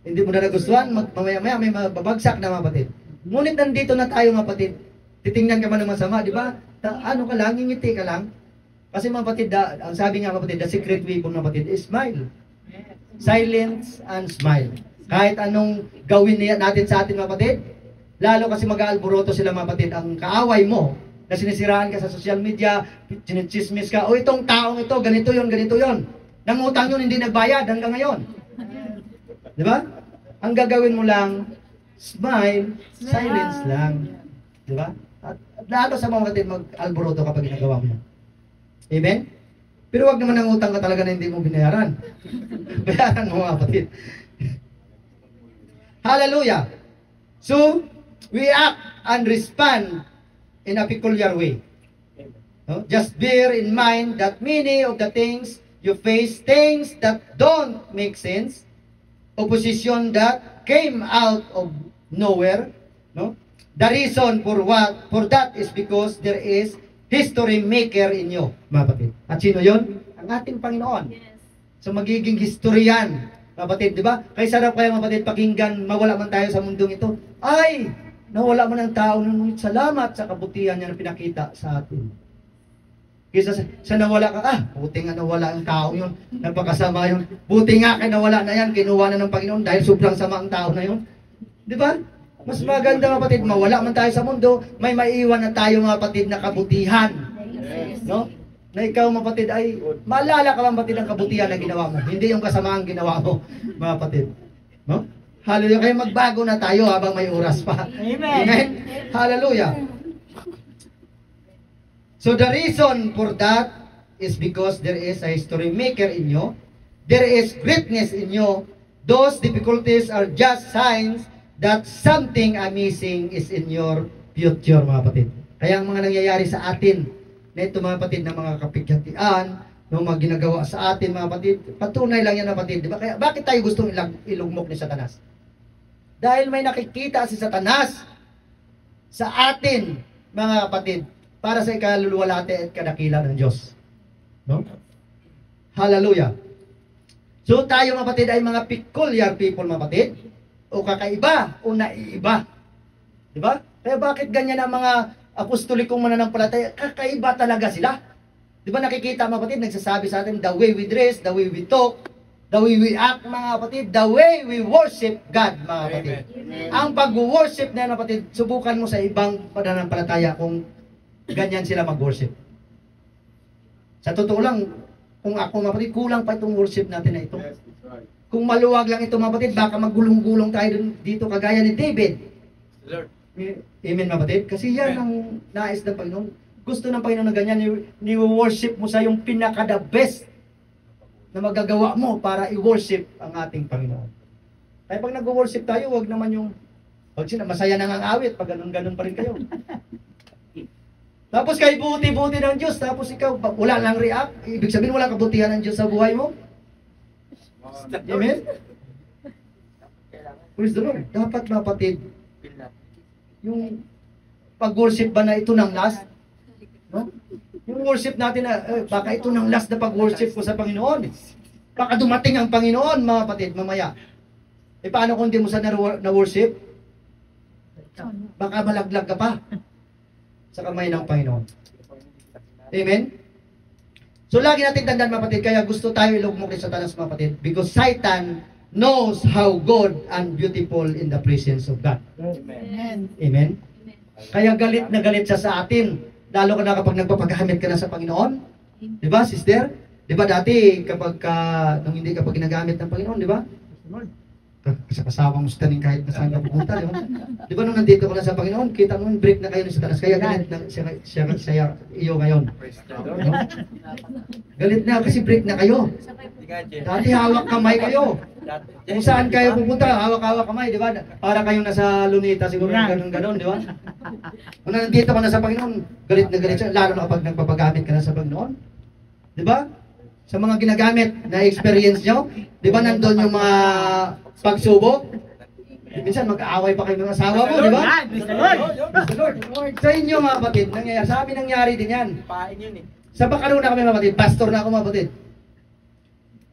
Hindi mo na nagustuhan, mamaya-maya may mababagsak na, mga kapatid. Ngunit nandito na tayo, mga kapatid, titingnan ka man ng masama, di ba? Ano ka lang, ngingiti ka lang. Kasi, mga kapatid, ang sabi nga, kapatid, the secret weapon, mga kapatid, is smile. Silence and smile. Kahit anong gawin natin sa atin, mga kapatid, lalo kasi mag-aalboroto sila, mga kapatid, ang kaaway mo, na sinisiraan ka sa social media, chinichismis ka, itong taong ito, ganito yon. Nangutang yun, hindi nagbayad hanggang ngayon. Di ba? Ang gagawin mo lang, smile, silence lang. Di ba? At lalo sa mga kapatid, mag-alboroto kapag ginagawa mo yan. Amen? Pero wag naman ang utang ka talaga na hindi mo binayaran. Bayaran mo, mga kapatid. Hallelujah! So, we act and respond in a peculiar way. No? Just bear in mind that many of the things you face, things that don't make sense, opposition that came out of nowhere, no? The reason for that is because there is history maker in you, mga kapatid. At sino yon? Ang ating Panginoon. Yes. So magiging historian, mga kapatid, di ba? Kaya sarap kaya, mga kapatid, pakinggan, mawala man tayo sa mundong ito. Ay, nawala man ang tao, ngunit salamat sa kabutihan niya na pinakita sa atin. Kaysa sa nawala ka, buti nga nawala ang tao yun, napakasama yun. Buti nga kaya nawala na yan, kinuha na ng Panginoon dahil sobrang sama ang tao na yun. Di ba? Mas maganda, mga kapatid, mawala man tayo sa mundo, may maiiwan na tayo, mga kapatid, na kabutihan. No? Na ikaw, mga kapatid, ay maalala ka, mga kapatid, ang kabutihan na ginawa mo. Hindi yung kasamaang ginawa mo, mga kapatid. No? Hallelujah. Kaya magbago na tayo habang may oras pa. Amen. Amen? Hallelujah. So the reason for that is because there is a history maker in you. There is greatness in you. Those difficulties are just signs that something amazing is in your future, mga kapatid. Kaya ang mga nangyayari sa atin, na ito, mga kapatid, na mga kapighatian, ng mga ginagawa sa atin, mga kapatid, patunay lang yan, mga kapatid. Diba? Kaya bakit tayo gustong ilugmok ni Satanas? Dahil may nakikita si Satanas sa atin, mga kapatid, para sa ikaluluwalhati at kadakila ng Diyos. No? Hallelujah. So tayo, mga kapatid, ay mga peculiar people, mga kapatid, o kakaiba, o naiiba. Diba? Kaya bakit ganyan ang mga apostolikong mananampalataya? Kakaiba talaga sila. Diba nakikita, mga kapatid, nagsasabi sa atin, the way we dress, the way we talk, the way we act, mga kapatid, the way we worship God, mga kapatid. Amen. Ang pag-worship na yan, mga kapatid, subukan mo sa ibang pananampalataya kung ganyan sila mag-worship. Sa totoo lang, kung ako, mga kapatid, kulang pa itong worship natin na ito. Kung maluwag lang ito, mga kapatid, baka magulong-gulong tayo dito kagaya ni David. Lord. Amen, mga kapatid? Kasi yan ang nais ng Panginoon. Gusto ng Panginoon na ganyan, ni-worship mo sa yung pinaka-the best. na magagawa mo para i-worship ang ating Panginoon. Kaya pag nag-worship tayo, wag naman yung masaya nang ang awit, pag ganun-ganun pa rin kayo. Tapos kay buti-buti ng Diyos, tapos ikaw wala lang react, ibig sabihin wala kabutihan ng Diyos sa buhay mo. Amen? Praise the Lord. Dapat mapatid, yung pag-worship ba na ito ng last? No? Yung worship natin na, baka ito ng last na pag-worship ko sa Panginoon. Baka dumating ang Panginoon, mga kapatid, mamaya. Paano kung di mo sa na-worship? Baka malaglag ka pa sa kamay ng Panginoon. Amen? So lagi natin tandaan, mga kapatid, kaya gusto tayo ilugmok ni Satanas, mga kapatid, because Satan knows how good and beautiful in the presence of God. Amen. Amen? Kaya galit na galit siya sa atin. Lalo ka na kapag nagpapagamit ka na sa Panginoon. Di ba, sister? Di ba dati, nung hindi ka pa ginagamit ng Panginoon, di ba? Sa kasama mo sa taning kahit na saan ka pupunta, di ba? Di ba nung nandito ka na sa Panginoon, kita mo, break na kayo ni Satanas. Kaya galit na siya iyo ngayon. Praise the Lord. No? Galit na kasi break na kayo. Dati hawak kamay kayo. Kung saan kayo pupunta, hawak-hawak kamay, di ba? Para kayong nasa lunita, siguro ganun-ganun, di ba? Kung nandito ka na sa Panginoon, galit na galit siya, lalo na kapag nagpapagamit ka na sa Panginoon. Di ba? Sa mga ginagamit na experience nyo, di ba nandun yung mga pagsubok? Minsan mag-aaway pa kayo ng asawa mo, di ba? Praise the Lord. Praise the Lord. Sa inyo mga kapatid, sa amin nangyari din yan. Pain yun eh. Sa Bacaro na kami mga kapatid, pastor na ako mga kapatid.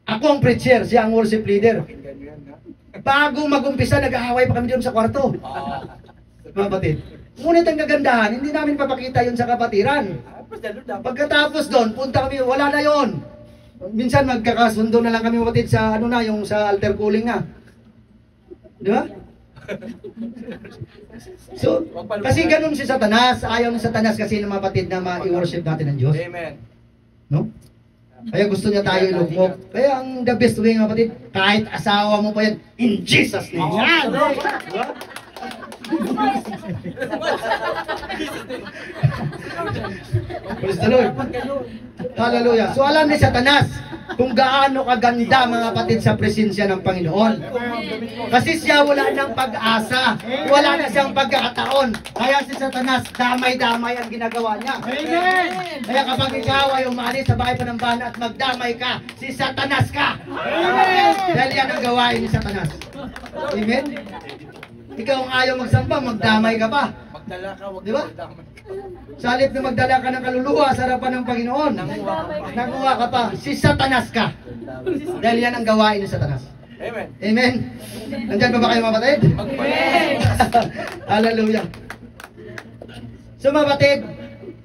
Ako ang preacher, siya ang worship leader. Pakinggan mo yan, ha? Bago mag-umpisa, nag-aaway pa kami doon sa kwarto. Mga kapatid. Ngunit ang kagandahan, hindi namin papakita yun sa kapatiran. Praise the Lord, dapat. Pagkatapos doon, punta kami, wala na yon. Minsan magkakasundo na lang kami kapatid sa yung sa altar calling na. Di ba? So, kasi ganun si Satanas, ayaw ni Satanas kasi ng mga kapatid na ma-worship natin ang Diyos. Amen. No? Kaya gusto niya tayo ilugmok. Kaya ang the best way mga kapatid, kahit asawa mo pa yan, in Jesus name. Yan! Diba? Praise the Lord. Hallelujah. So alam ni Satanas kung gaano kaganda mga kapatid sa presensya ng Panginoon. Kasi siya wala ng pag-asa. Wala na siyang pagkakataon. Kaya si Satanas, damay-damay ang ginagawa niya. Amen. Kaya kapag ikaw ay umalis sa bahay panambana at magdamay ka, si Satanas ka. Dahil yan ang gawain ni Satanas. Amen? Ikaw ang ayaw magsamba, magdamay ka pa. Magdala ka, wag Di ba? ka magdamay. Sa halip na magdala ka ng kaluluwa sa harapan ng Panginoon, nanguha ka pa, si Satanas ka. Dahil yan ang gawain ni Satanas. Amen. Amen? Nandyan pa ba kayo mga batid? Amen. Hallelujah. So mga batid,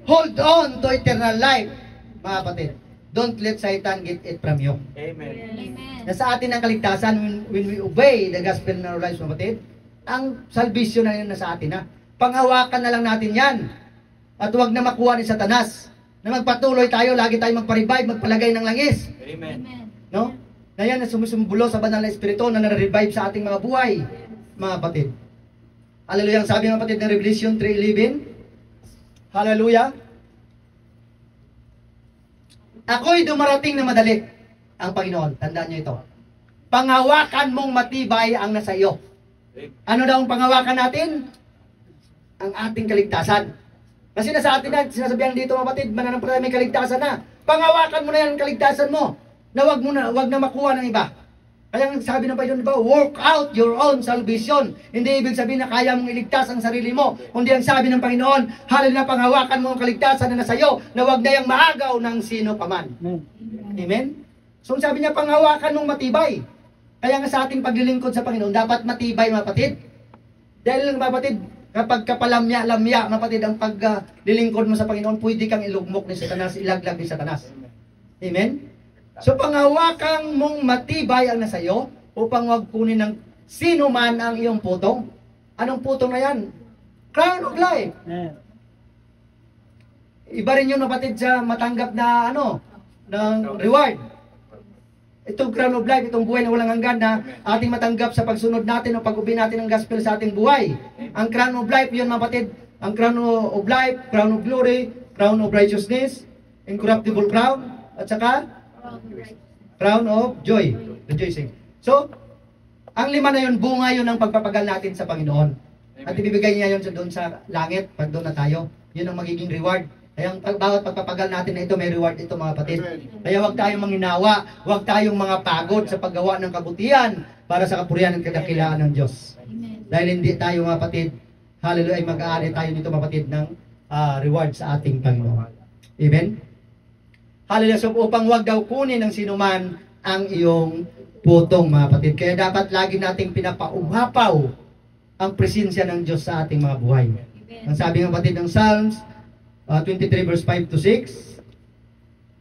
hold on to eternal life. Mga batid, don't let Satan get it from you. Amen. Nasa atin ang kaligtasan when we obey the gospel in our lives, mga batid. Ang salvation na yun nasa atin na. Panghawakan na lang natin yan. At huwag na makuha ni Satanas. Na magpatuloy tayo, lagi tayo magpa-revive, magpalagay ng langis. Amen. No? Na yan na sumusumbulo sa banal na espiritu na nare-revive sa ating mga buhay, mga kapatid. Hallelujah. Ang sabi ng kapatid ng Revelation 3:11. Hallelujah. Ako'y dumarating na madali, ang Panginoon. Tandaan niyo ito. Panghawakan mong matibay ang nasa iyo. Ano daw ang panghawakan natin? Ang ating kaligtasan. Kasi nasa atin na, sinasabihan dito mga kapatid, mananampalataya may kaligtasan na. Panghawakan mo na yan ang kaligtasan mo. Na wag na makuha ng iba. Kaya ang sabi ng Panginoon, diba, work out your own salvation. Hindi ibig sabihin na kaya mong iligtas ang sarili mo. Kundi ang sabi ng Panginoon, halil na panghawakan mo ang kaligtasan na nasa iyo, na wag na yung maagaw ng sino paman. Amen? So sabi niya, panghawakan mong matibay. Kaya nga sa ating paglilingkod sa Panginoon, dapat matibay mga kapatid. Dahil mga kapatid, kapag kapalamya-lamya mga kapatid, ang paglilingkod mo sa Panginoon, pwede kang ilugmok ni Satanas, ilaglag ni Satanas. Amen? So panghawakan mong matibay ang nasa iyo, upang wag kunin ng sino man ang iyong putong. Anong putong na yan? Crown of life. Iba rin yun kapatid sa matanggap na ng reward. Itong crown of life, itong buhay na walang hanggan na ating matanggap sa pagsunod natin o pag-ubi natin ng gospel sa ating buhay. Ang crown of life, yun mga kapatid, ang crown of life, crown of glory, crown of righteousness, incorruptible crown, at saka Crown of joy. Rejoicing. So, ang 5 na yun, bunga yun ng pagpapagal natin sa Panginoon. At ibibigay niya yun doon sa langit, pag doon na tayo. Yun ang magiging reward. Kaya ang bawat pagpapagal natin na ito, may reward ito mga kapatid. Kaya huwag tayong manginawa, huwag tayong mga pagod sa paggawa ng kabutihan para sa kapurihan at kadakilaan ng Diyos. Dahil hindi tayo mga kapatid, hallelujah, ay mag-aari tayo dito mga kapatid ng reward sa ating Panginoon. Amen? Hallelujah. So upang huwag daw kunin ng sinuman ang iyong putong mga kapatid. Kaya dapat lagi nating pinapaumapaw ang presensya ng Diyos sa ating mga buhay. Ang sabi ng kapatid ng Psalms 23 verse 5 to 6,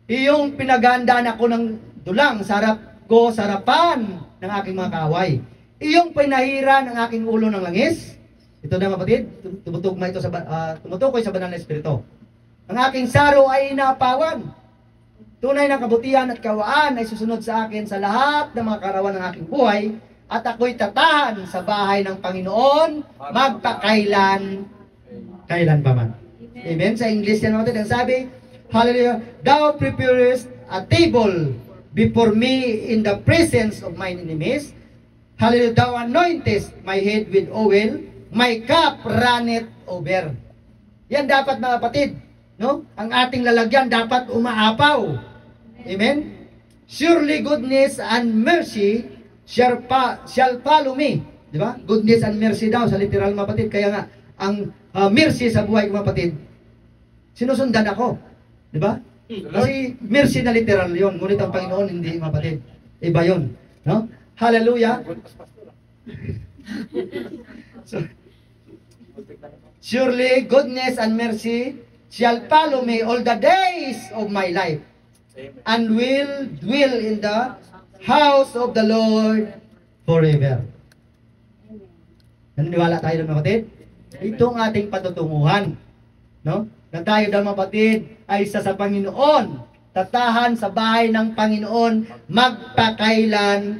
iyong pinagandaan ako ng dulang sa harap ko sa harapan ng aking mga kaaway. Iyong pinahiran ang aking ulo ng langis. Ito na kapatid, tumutukoy sa banal na espiritu. Ang aking saro ay inapawan. Tunay na kabutihan at kawaan ay susunod sa akin sa lahat ng mga karawan ng aking buhay, at ako'y tatahan sa bahay ng Panginoon magpakailan pa man. Amen. Sa English yan natin, ang sabi, hallelujah, thou preparest a table before me in the presence of mine enemies. Hallelujah, thou anointest my head with oil, my cup runneth over. Yan dapat mga kapatid, no? Ang ating lalagyan dapat umaapaw. Amen. Surely goodness and mercy shall follow me. Di ba? Goodness and mercy daw sa literal mga kapatid. Kaya nga, ang mercy sa buhay ko mga kapatid, sinusundan ako. Di ba? Kasi mercy na literal yon. Ngunit ang Panginoon hindi mga kapatid. Iba yon. No? Hallelujah. So, surely goodness and mercy shall follow me all the days of my life, and will dwell in the house of the Lord forever. Naniniwala tayo mga kapatid? Ito ang ating patutunguhan. No? Na tayo daw mga kapatid ay isa sa Panginoon. Tatahan sa bahay ng Panginoon magpakailan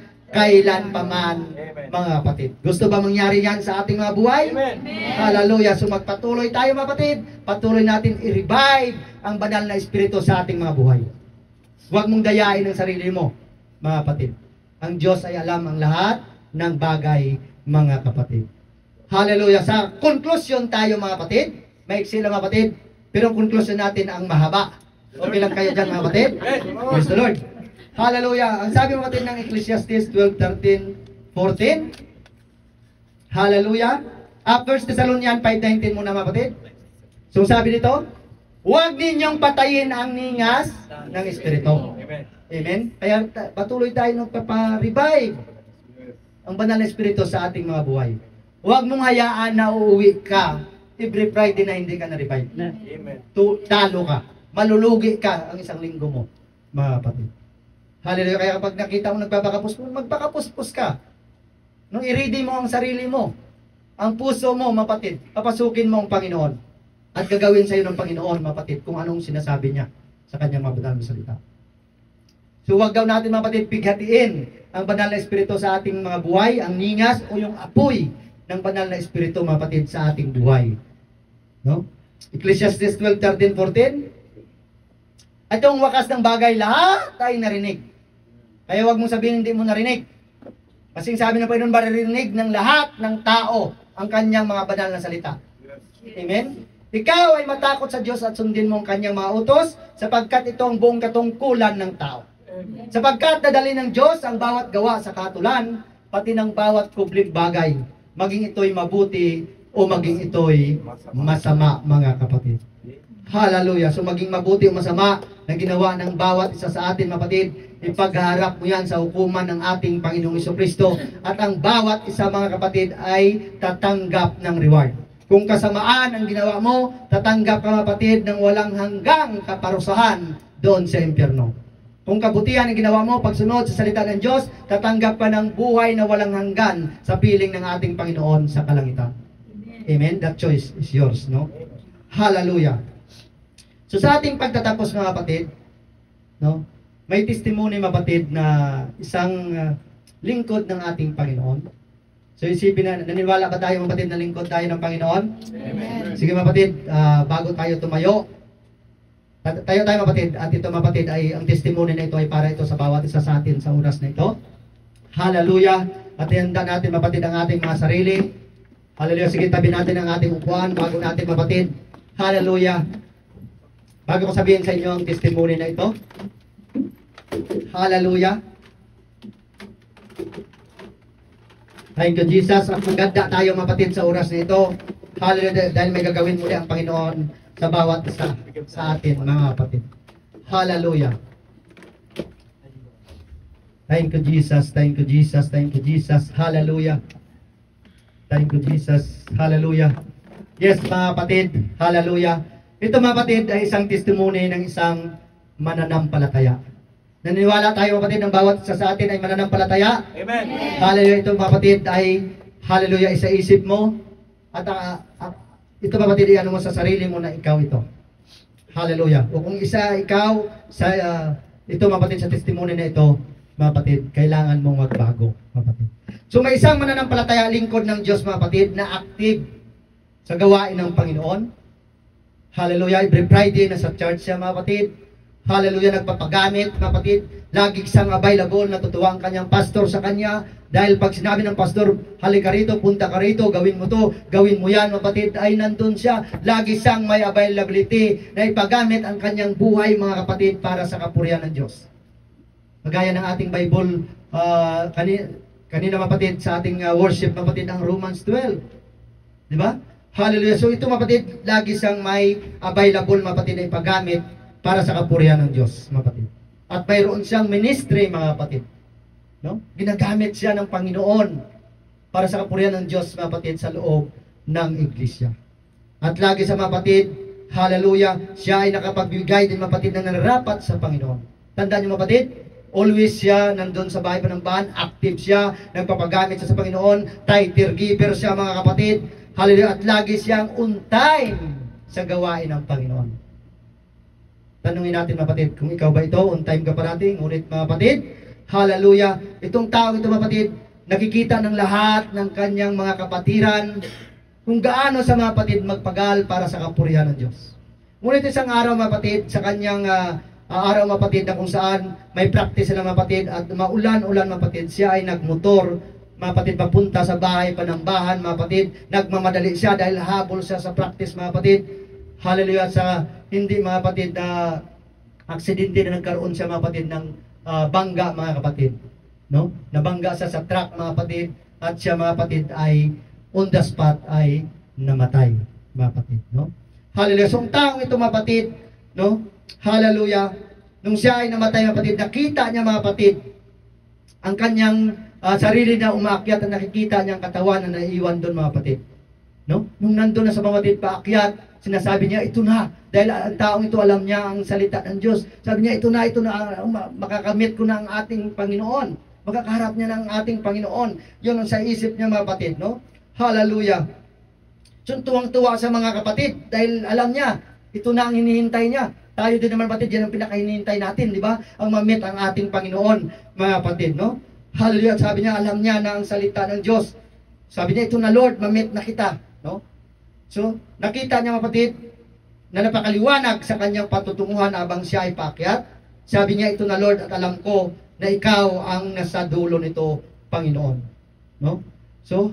pa man, mga kapatid. Gusto ba mangyari yan sa ating mga buhay? Amen. Hallelujah. So magpatuloy tayo mga kapatid. Patuloy natin i-revive ang banal na espiritu sa ating mga buhay. Huwag mong dayain ang sarili mo, mga kapatid. Ang Diyos ay alam ang lahat ng bagay, mga kapatid. Hallelujah. Sa conclusion tayo mga kapatid. Maiksi lang mga kapatid. Pero ang conclusion natin ang mahaba. Okay lang kayo dyan mga kapatid? Praise the Lord. Hallelujah. Ang sabi mga kapatid ng Ecclesiastes 12:13-14. Hallelujah. 1 Thessalonians 5:19 muna mga kapatid. So sabi dito, huwag ninyong patayin ang ningas ng Espiritu. Amen. Kaya patuloy tayo nagpapa-revive ang banal na Espiritu sa ating mga buhay. Huwag mong hayaan na uuwi ka every Friday na hindi ka na-revive. Amen. Talo ka. Malulugi ka ang isang linggo mo, mga kapatid. Hallelujah. Kaya kapag nakita mo magpakapuspos ka. Nung i-ready mo ang sarili mo, ang puso mo, mapatid, papasukin mo ang Panginoon. At gagawin sa iyo ng Panginoon, mapatid, kung anong sinasabi niya sa kanyang mabanal na salita. So huwag daw natin, mapatid, bighatiin ang banal na espiritu sa ating mga buhay, ang ningas o yung apoy ng banal na espiritu, mapatid, sa ating buhay. No? Ecclesiastes 12:13-14. Itong wakas ng bagay, lahat ay narinig. Kaya huwag mong sabihin hindi mo narinig. Kasi sabi ng Panginoon, maririnig ng lahat ng tao ang kanyang mga banal na salita. Amen? Ikaw ay matakot sa Diyos at sundin mo ang kanyang mga utos, sapagkat ito ang buong katungkulan ng tao. Sapagkat nadali ng Diyos ang bawat gawa sa katulan, pati ng bawat kubling bagay, maging ito'y mabuti o maging ito'y masama, mga kapatid. Hallelujah. So maging mabuti o masama na ginawa ng bawat isa sa atin, kapatid, ipagharap mo yan sa hukuman ng ating Panginoong Jesucristo, at ang bawat isa, mga kapatid, ay tatanggap ng reward. Kung kasamaan ang ginawa mo, tatanggap ka, kapatid, ng walang hanggang kaparusahan doon sa impyerno. Kung kabutihan ang ginawa mo, pagsunod sa salita ng Diyos, tatanggap ka ng buhay na walang hanggan sa piling ng ating Panginoon sa kalangitan. Amen? That choice is yours, no? Hallelujah. So sa ating pagtatapos, mga kapatid, no? May testimony, mga kapatid, na isang lingkod ng ating Panginoon. So isipin na, naniniwala ba tayo, mga kapatid, na lingkod tayo ng Panginoon? Amen. Sige, mga kapatid, bago tayo tumayo, Tayo mga kapatid, at ito mga kapatid ay ang testimony na ito ay para ito sa bawat isa sa atin sa oras na ito. Hallelujah. At ihanda natin mga kapatid ang ating mga sarili. Hallelujah. Sige, tabi natin ang ating upuan bago natin mga kapatid. Hallelujah. Bago ko sabihin sa inyo ang testimony na ito. Hallelujah. Thank you, Jesus. At maganda tayo mga kapatid sa oras na ito. Hallelujah. Dahil may gagawin muli ang Panginoon sa bawat isa sa atin mga kapatid. Hallelujah. Thank you, Jesus. Thank you, Jesus. Thank you, Jesus. Hallelujah. Thank you, Jesus. Hallelujah. Yes, mga kapatid. Hallelujah. Ito mga kapatid ay isang testimony ng isang mananampalataya. Naniniwala tayo mga kapatid ng bawat isa sa atin ay mananampalataya. Amen. Hallelujah. Ito mga kapatid ay hallelujah isa isip mo. At ito mga kapatid ay ano mo sa sarili mo na ikaw ito. Hallelujah. O kung isa ikaw sa ito mga kapatid sa testimony na ito, mga kapatid, kailangan mong magbago, mga kapatid. So may isang mananampalataya lingkod ng Diyos, mga kapatid, na active sa gawain ng Panginoon. Hallelujah. Every Friday nasa church siya, mga kapatid. Hallelujah. Nagpapagamit, mga kapatid. Lagi siyang available, natutuwa ang kanyang pastor sa kanya. Dahil pag sinabi ng pastor, halika rito, punta ka rito, gawin mo to, gawin mo yan, mga kapatid, ay nandun siya. Lagi siyang may availability na ipagamit ang kanyang buhay, mga kapatid, para sa kapurihan ng Diyos. Kagaya ng ating Bible, kanina mapatid sa ating worship, mapatid ang Romans 12. Di ba? Hallelujah. So ito mapatid, lagi siyang may available mapatid na ipagamit para sa kapurihan ng Diyos, mapatid. At mayroon siyang ministry, mga kapatid. No? Ginagamit siya ng Panginoon para sa kapurihan ng Diyos, mapatid, sa loob ng iglesia. At lagi sa mapatid, hallelujah, siya ay nakapagbigay din mapatid na nararapat sa Panginoon. Tandaan niyo mapatid, always siya nandun sa bahay panambahan, active siya, nagpapagamit siya sa Panginoon, tithe giver siya, mga kapatid. Hallelujah. At lagi siyang on time sa gawain ng Panginoon. Tanungin natin mga kapatid, kung ikaw ba ito, on time ka parating, ngunit mga kapatid, hallelujah, itong tao ito mga kapatid, nakikita ng lahat ng kanyang mga kapatiran, kung gaano sa mga kapatid magpagal para sa kapurihan ng Diyos. Ngunit isang araw mga kapatid, sa kanyang araw mga kapatid na kung saan may practice sila mga kapatid at maulan-ulan mga kapatid, siya ay nagmotor mga kapatid papunta sa bahay panambahan mga kapatid, nagmamadali siya dahil habol siya sa practice mga kapatid. Hallelujah. Sa hindi mga kapatid na aksidente na nagkaroon siya mga kapatid ng bangga mga kapatid, no? Nabangga siya sa truck mga kapatid at siya mga kapatid ay on the spot ay namatay mga kapatid, no? Hallelujah. So ang taong ito mga kapatid, no? Hallelujah. Nung siya ay namatay mga kapatid, nakita niya mga kapatid ang kanyang sarili na umaakyat at nakikita niya ang katawan na naiiwan doon mga kapatid. No? Nung nandun na sa mga kapatid paakyat, sinasabi niya, ito na. Dahil ang taong ito alam niya ang salita ng Diyos. Sabi niya, ito na, makakamit ko na ang ating Panginoon. Makakaharap niya ng ating Panginoon. Yun ang sa isip niya mga kapatid. No? Hallelujah. So, tuwang-tuwa sa mga kapatid dahil alam niya, ito na ang hinihintay niya. Tayo din naman kapatid, yan ang pinakahinihintay natin, di ba? Ang mamit ang ating Panginoon, mga kapatid, no? Hallelujah. Sabi niya, alam niya na ang salita ng Diyos. Sabi niya, ito na Lord, mamit na kita, no? So, nakita niya mga kapatid, na napakaliwanag sa kanyang patutunguhan habang siya ay paakyat. Sabi niya, ito na Lord, at alam ko na ikaw ang nasa dulo nito, Panginoon, no? So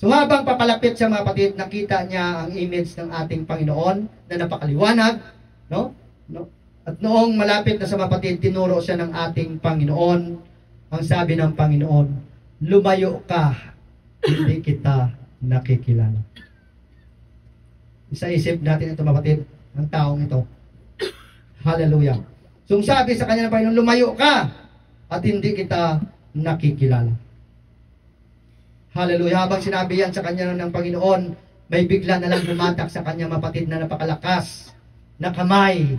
habang papalapit siya mga kapatid, nakita niya ang image ng ating Panginoon na napakaliwanag, no? At noong malapit na sa mga kapatid, tinuro siya ng ating Panginoon. Ang sabi ng Panginoon, lumayo ka, hindi kita nakikilala. Isa isip natin ito mga kapatid, ang taong ito. Hallelujah. So sabi sa kanya ng Panginoon, lumayo ka, at hindi kita nakikilala. Hallelujah. Habang sinabi yan sa kanya ng Panginoon, may bigla na lang bumatak sa kanya mapatid na napakalakas na kamay.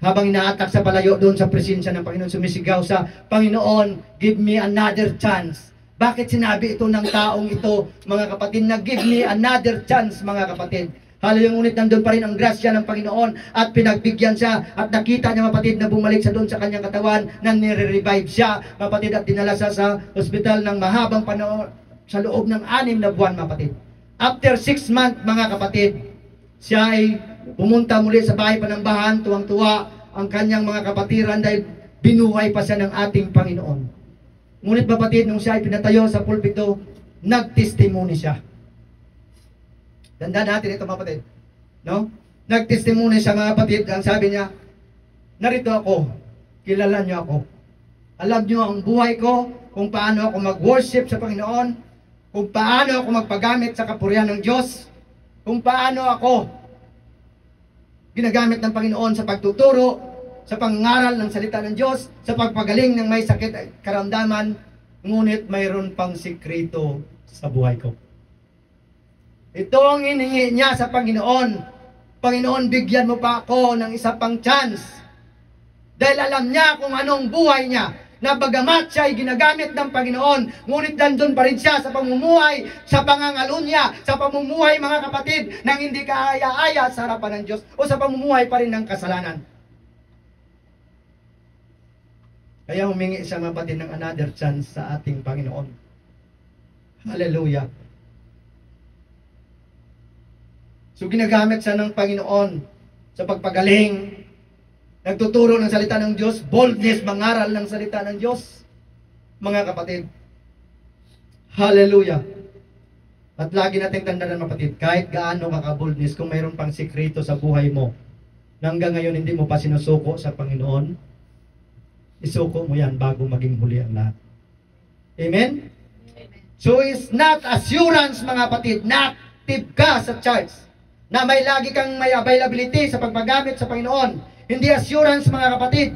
Habang inaatak sa palayo doon sa presensya ng Panginoon, sumisigaw sa Panginoon, give me another chance. Bakit sinabi ito ng taong ito, mga kapatid, na give me another chance, mga kapatid? Hallelujah. Ngunit nandun pa rin ang grasya ng Panginoon at pinagbigyan siya at nakita niya mapatid na bumalik sa doon sa kanyang katawan na nire-revive siya, mapatid, at dinala siya sa ospital ng mahabang panahon sa loob ng 6 na buwan, mapatid. After 6 months, mga kapatid, siya ay pumunta muli sa bahay Panambahan, tuwang-tuwa ang kanyang mga kapatiran dahil binuhay pa siya ng ating Panginoon. Ngunit kapatid, nung siya ay pinatayo sa pulpito, nagtestimony siya. Tandaan natin ito mga kapatid. No? Nagtestimony siya mga kapatid. Ang sabi niya, narito ako, kilala niyo ako. Alam niyo ang buhay ko, kung paano ako mag-worship sa Panginoon, kung paano ako magpagamit sa kapurihan ng Diyos, kung paano ako ginagamit ng Panginoon sa pagtuturo, sa pangaral ng salita ng Diyos, sa pagpagaling ng may sakit at karamdaman, ngunit mayroon pang sikreto sa buhay ko. Ito ang hinihingi niya sa Panginoon. Panginoon, bigyan mo pa ako ng isa pang chance. Dahil alam niya kung anong buhay niya, na bagamat siya ay ginagamit ng Panginoon, ngunit nandun pa rin siya sa pamumuhay, sa pangangalo niya, sa pamumuhay mga kapatid, nang hindi kaaya-aya sa harapan ng Diyos, o sa pamumuhay pa rin ng kasalanan. Kaya humingi siya mga kapatid ng another chance sa ating Panginoon. Hallelujah. So ginagamit siya ng Panginoon sa pagpagaling, nagtuturo ng salita ng Diyos, boldness, mangaral ng salita ng Diyos, mga kapatid. Hallelujah. At lagi natin tandaan mga kapatid, kahit gaano ka-boldness, kung mayroon pang sikreto sa buhay mo, na hanggang ngayon hindi mo pa sinusuko sa Panginoon, isuko mo yan bago maging huli ang lahat. Amen? So it's not assurance mga kapatid, na active ka sa church, na may lagi kang may availability sa pagpagamit sa Panginoon. Hindi assurance mga kapatid.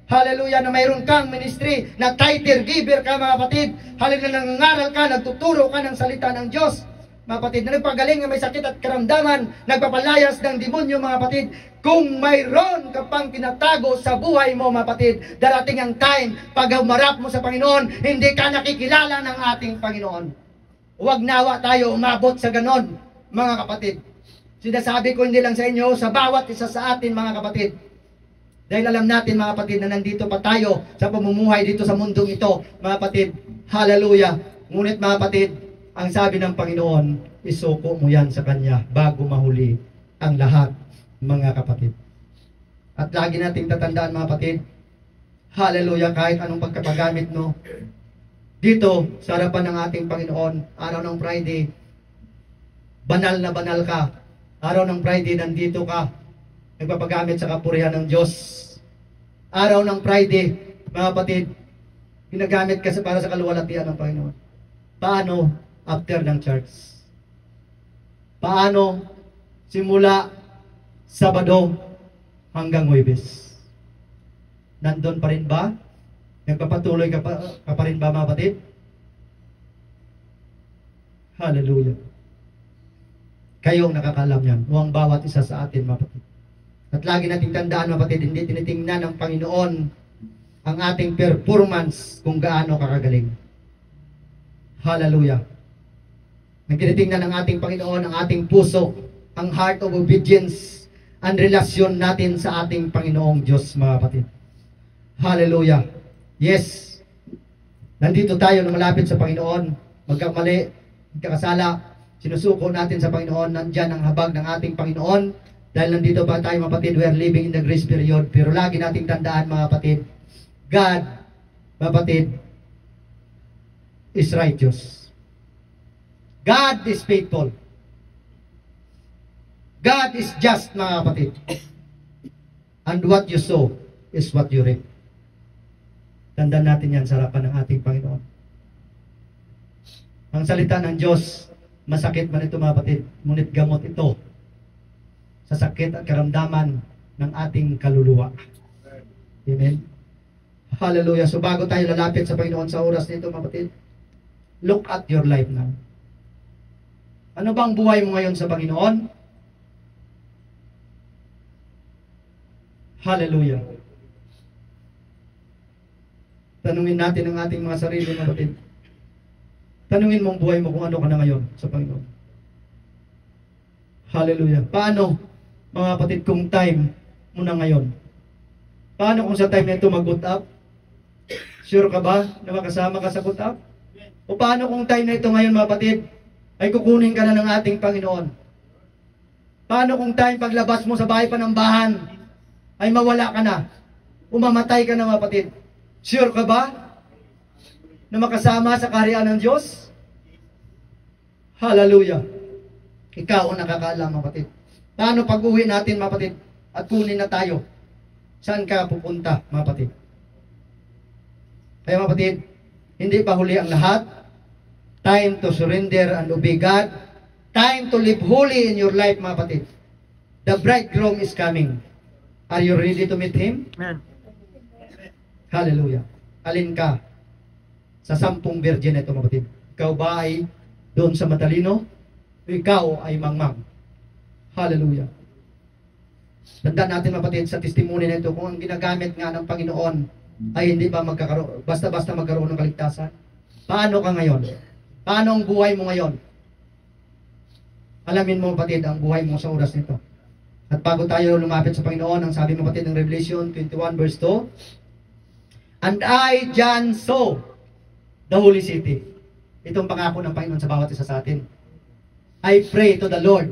Hallelujah, na mayroon kang ministry, na title giver ka mga kapatid. Hallelujah, nangangaral ka, nagtuturo ka ng salita ng Diyos. Mga kapatid, na nagpagaling na may sakit at karamdaman, nagpapalayas ng demonyo mga kapatid. Kung mayroon ka pang tinatago sa buhay mo mga kapatid, darating ang time, pag humarap mo sa Panginoon, hindi ka nakikilala ng ating Panginoon. Huwag nawa tayo umabot sa ganon mga kapatid. Sinasabi ko hindi lang sa inyo, sa bawat isa sa atin mga kapatid. Dahil alam natin mga kapatid na nandito pa tayo sa pamumuhay dito sa mundong ito, mga kapatid. Hallelujah. Ngunit mga kapatid, ang sabi ng Panginoon, isuko mo yan sa Kanya bago mahuli ang lahat, mga kapatid. At lagi nating tatandaan mga kapatid, hallelujah, kahit anong pagkapagamit mo, dito sa harapan ng ating Panginoon, araw ng Friday, banal na banal ka. Araw ng Friday, nandito ka, nagpapagamit sa kapurihan ng Diyos. Araw ng Friday, mga kapatid, ginagamit ka para sa kaluwalhatian ng Panginoon. Paano after ng church? Paano simula Sabado hanggang Huwebes? Nandun pa rin ba? Nagpapatuloy ka pa rin ba mga kapatid? Hallelujah. Kayo ang nakakalam yan, o ang bawat isa sa atin mga kapatid. At lagi nating tandaan mga kapatid, hindi tinitingnan ng Panginoon ang ating performance kung gaano kakagaling. Hallelujah. Nagtinitingnan ng ating Panginoon ang ating puso, ang heart of obedience, ang relasyon natin sa ating Panginoong Diyos mga kapatid. Hallelujah. Yes. Nandito tayo na malapit sa Panginoon, magkamali, magkakasala, sinusuko natin sa Panginoon, nandyan ang habag ng ating Panginoon. Dahil nandito pa tayo mga kapatid, we are living in the grace period. Pero lagi nating tandaan mga kapatid, God, mga kapatid, is righteous. God is faithful. God is just mga kapatid. And what you sow is what you reap. Tandaan natin yan sa harapan ng ating Panginoon. Ang salita ng Diyos, masakit man ito mga kapatid, ngunit gamot ito sa sakit at karamdaman ng ating kaluluwa. Amen? Hallelujah. So bago tayo lalapit sa Panginoon sa oras nito mga kapatid, look at your life now. Ano bang buhay mo ngayon sa Panginoon? Hallelujah. Tanungin natin ang ating mga sarili mga kapatid. Tanungin mo ang buhay mo kung ano ka na ngayon sa Panginoon. Hallelujah. Paano, mga kapatid, kung time mo na ngayon? Paano kung sa time na ito mag-good up? Sure ka ba na makasama ka sa good up? O paano kung time na ito ngayon, mga kapatid, ay kukunin ka na ng ating Panginoon? Paano kung time paglabas mo sa bahay panambahan ay mawala ka na? Umamatay ka na mga kapatid. Sure ka ba na makasama sa kaharian ng Diyos? Hallelujah. Ikaw ang nakakaalam mga kapatid. Paano pag-uwi natin mga kapatid at kunin na tayo? Saan ka pupunta mga kapatid? Kaya mga kapatid, hindi pa huli ang lahat. Time to surrender and obey God. Time to live holy in your life mga kapatid. The bridegroom is coming. Are you ready to meet Him? Amen. Hallelujah. Alin ka sa 10 virgin na ito mga kapatid? Ikaw ba ay doon sa matalino? O ikaw ay mangmang? Hallelujah. Tandaan natin mga kapatid sa testimony na ito, kung ang ginagamit nga ng Panginoon ay hindi ba magkakaroon, basta-basta magkaroon ng kaligtasan. Paano ka ngayon? Paano ang buhay mo ngayon? Alamin mo kapatid ang buhay mo sa oras nito. At bago tayo lumapit sa Panginoon, ang sabi mo kapatid ng Revelation 21 verse 2, And I, John, saw the holy city. Itong pangako ng Panginoon sa bawat isa sa atin. I pray to the Lord.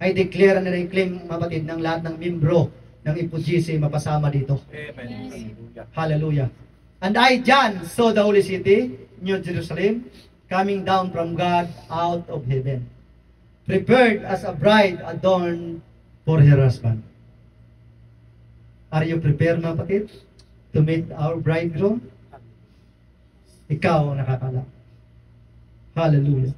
I declare and I claim mga kapatid ng lahat ng membro ng IPUGC mapasama dito. Amen. Hallelujah. Hallelujah. And I, John, saw the holy city, New Jerusalem, coming down from God out of heaven, prepared as a bride adorned for her husband. Are you prepared mga kapatid to meet our bridegroom? Ikaw ang nakakala. Hallelujah.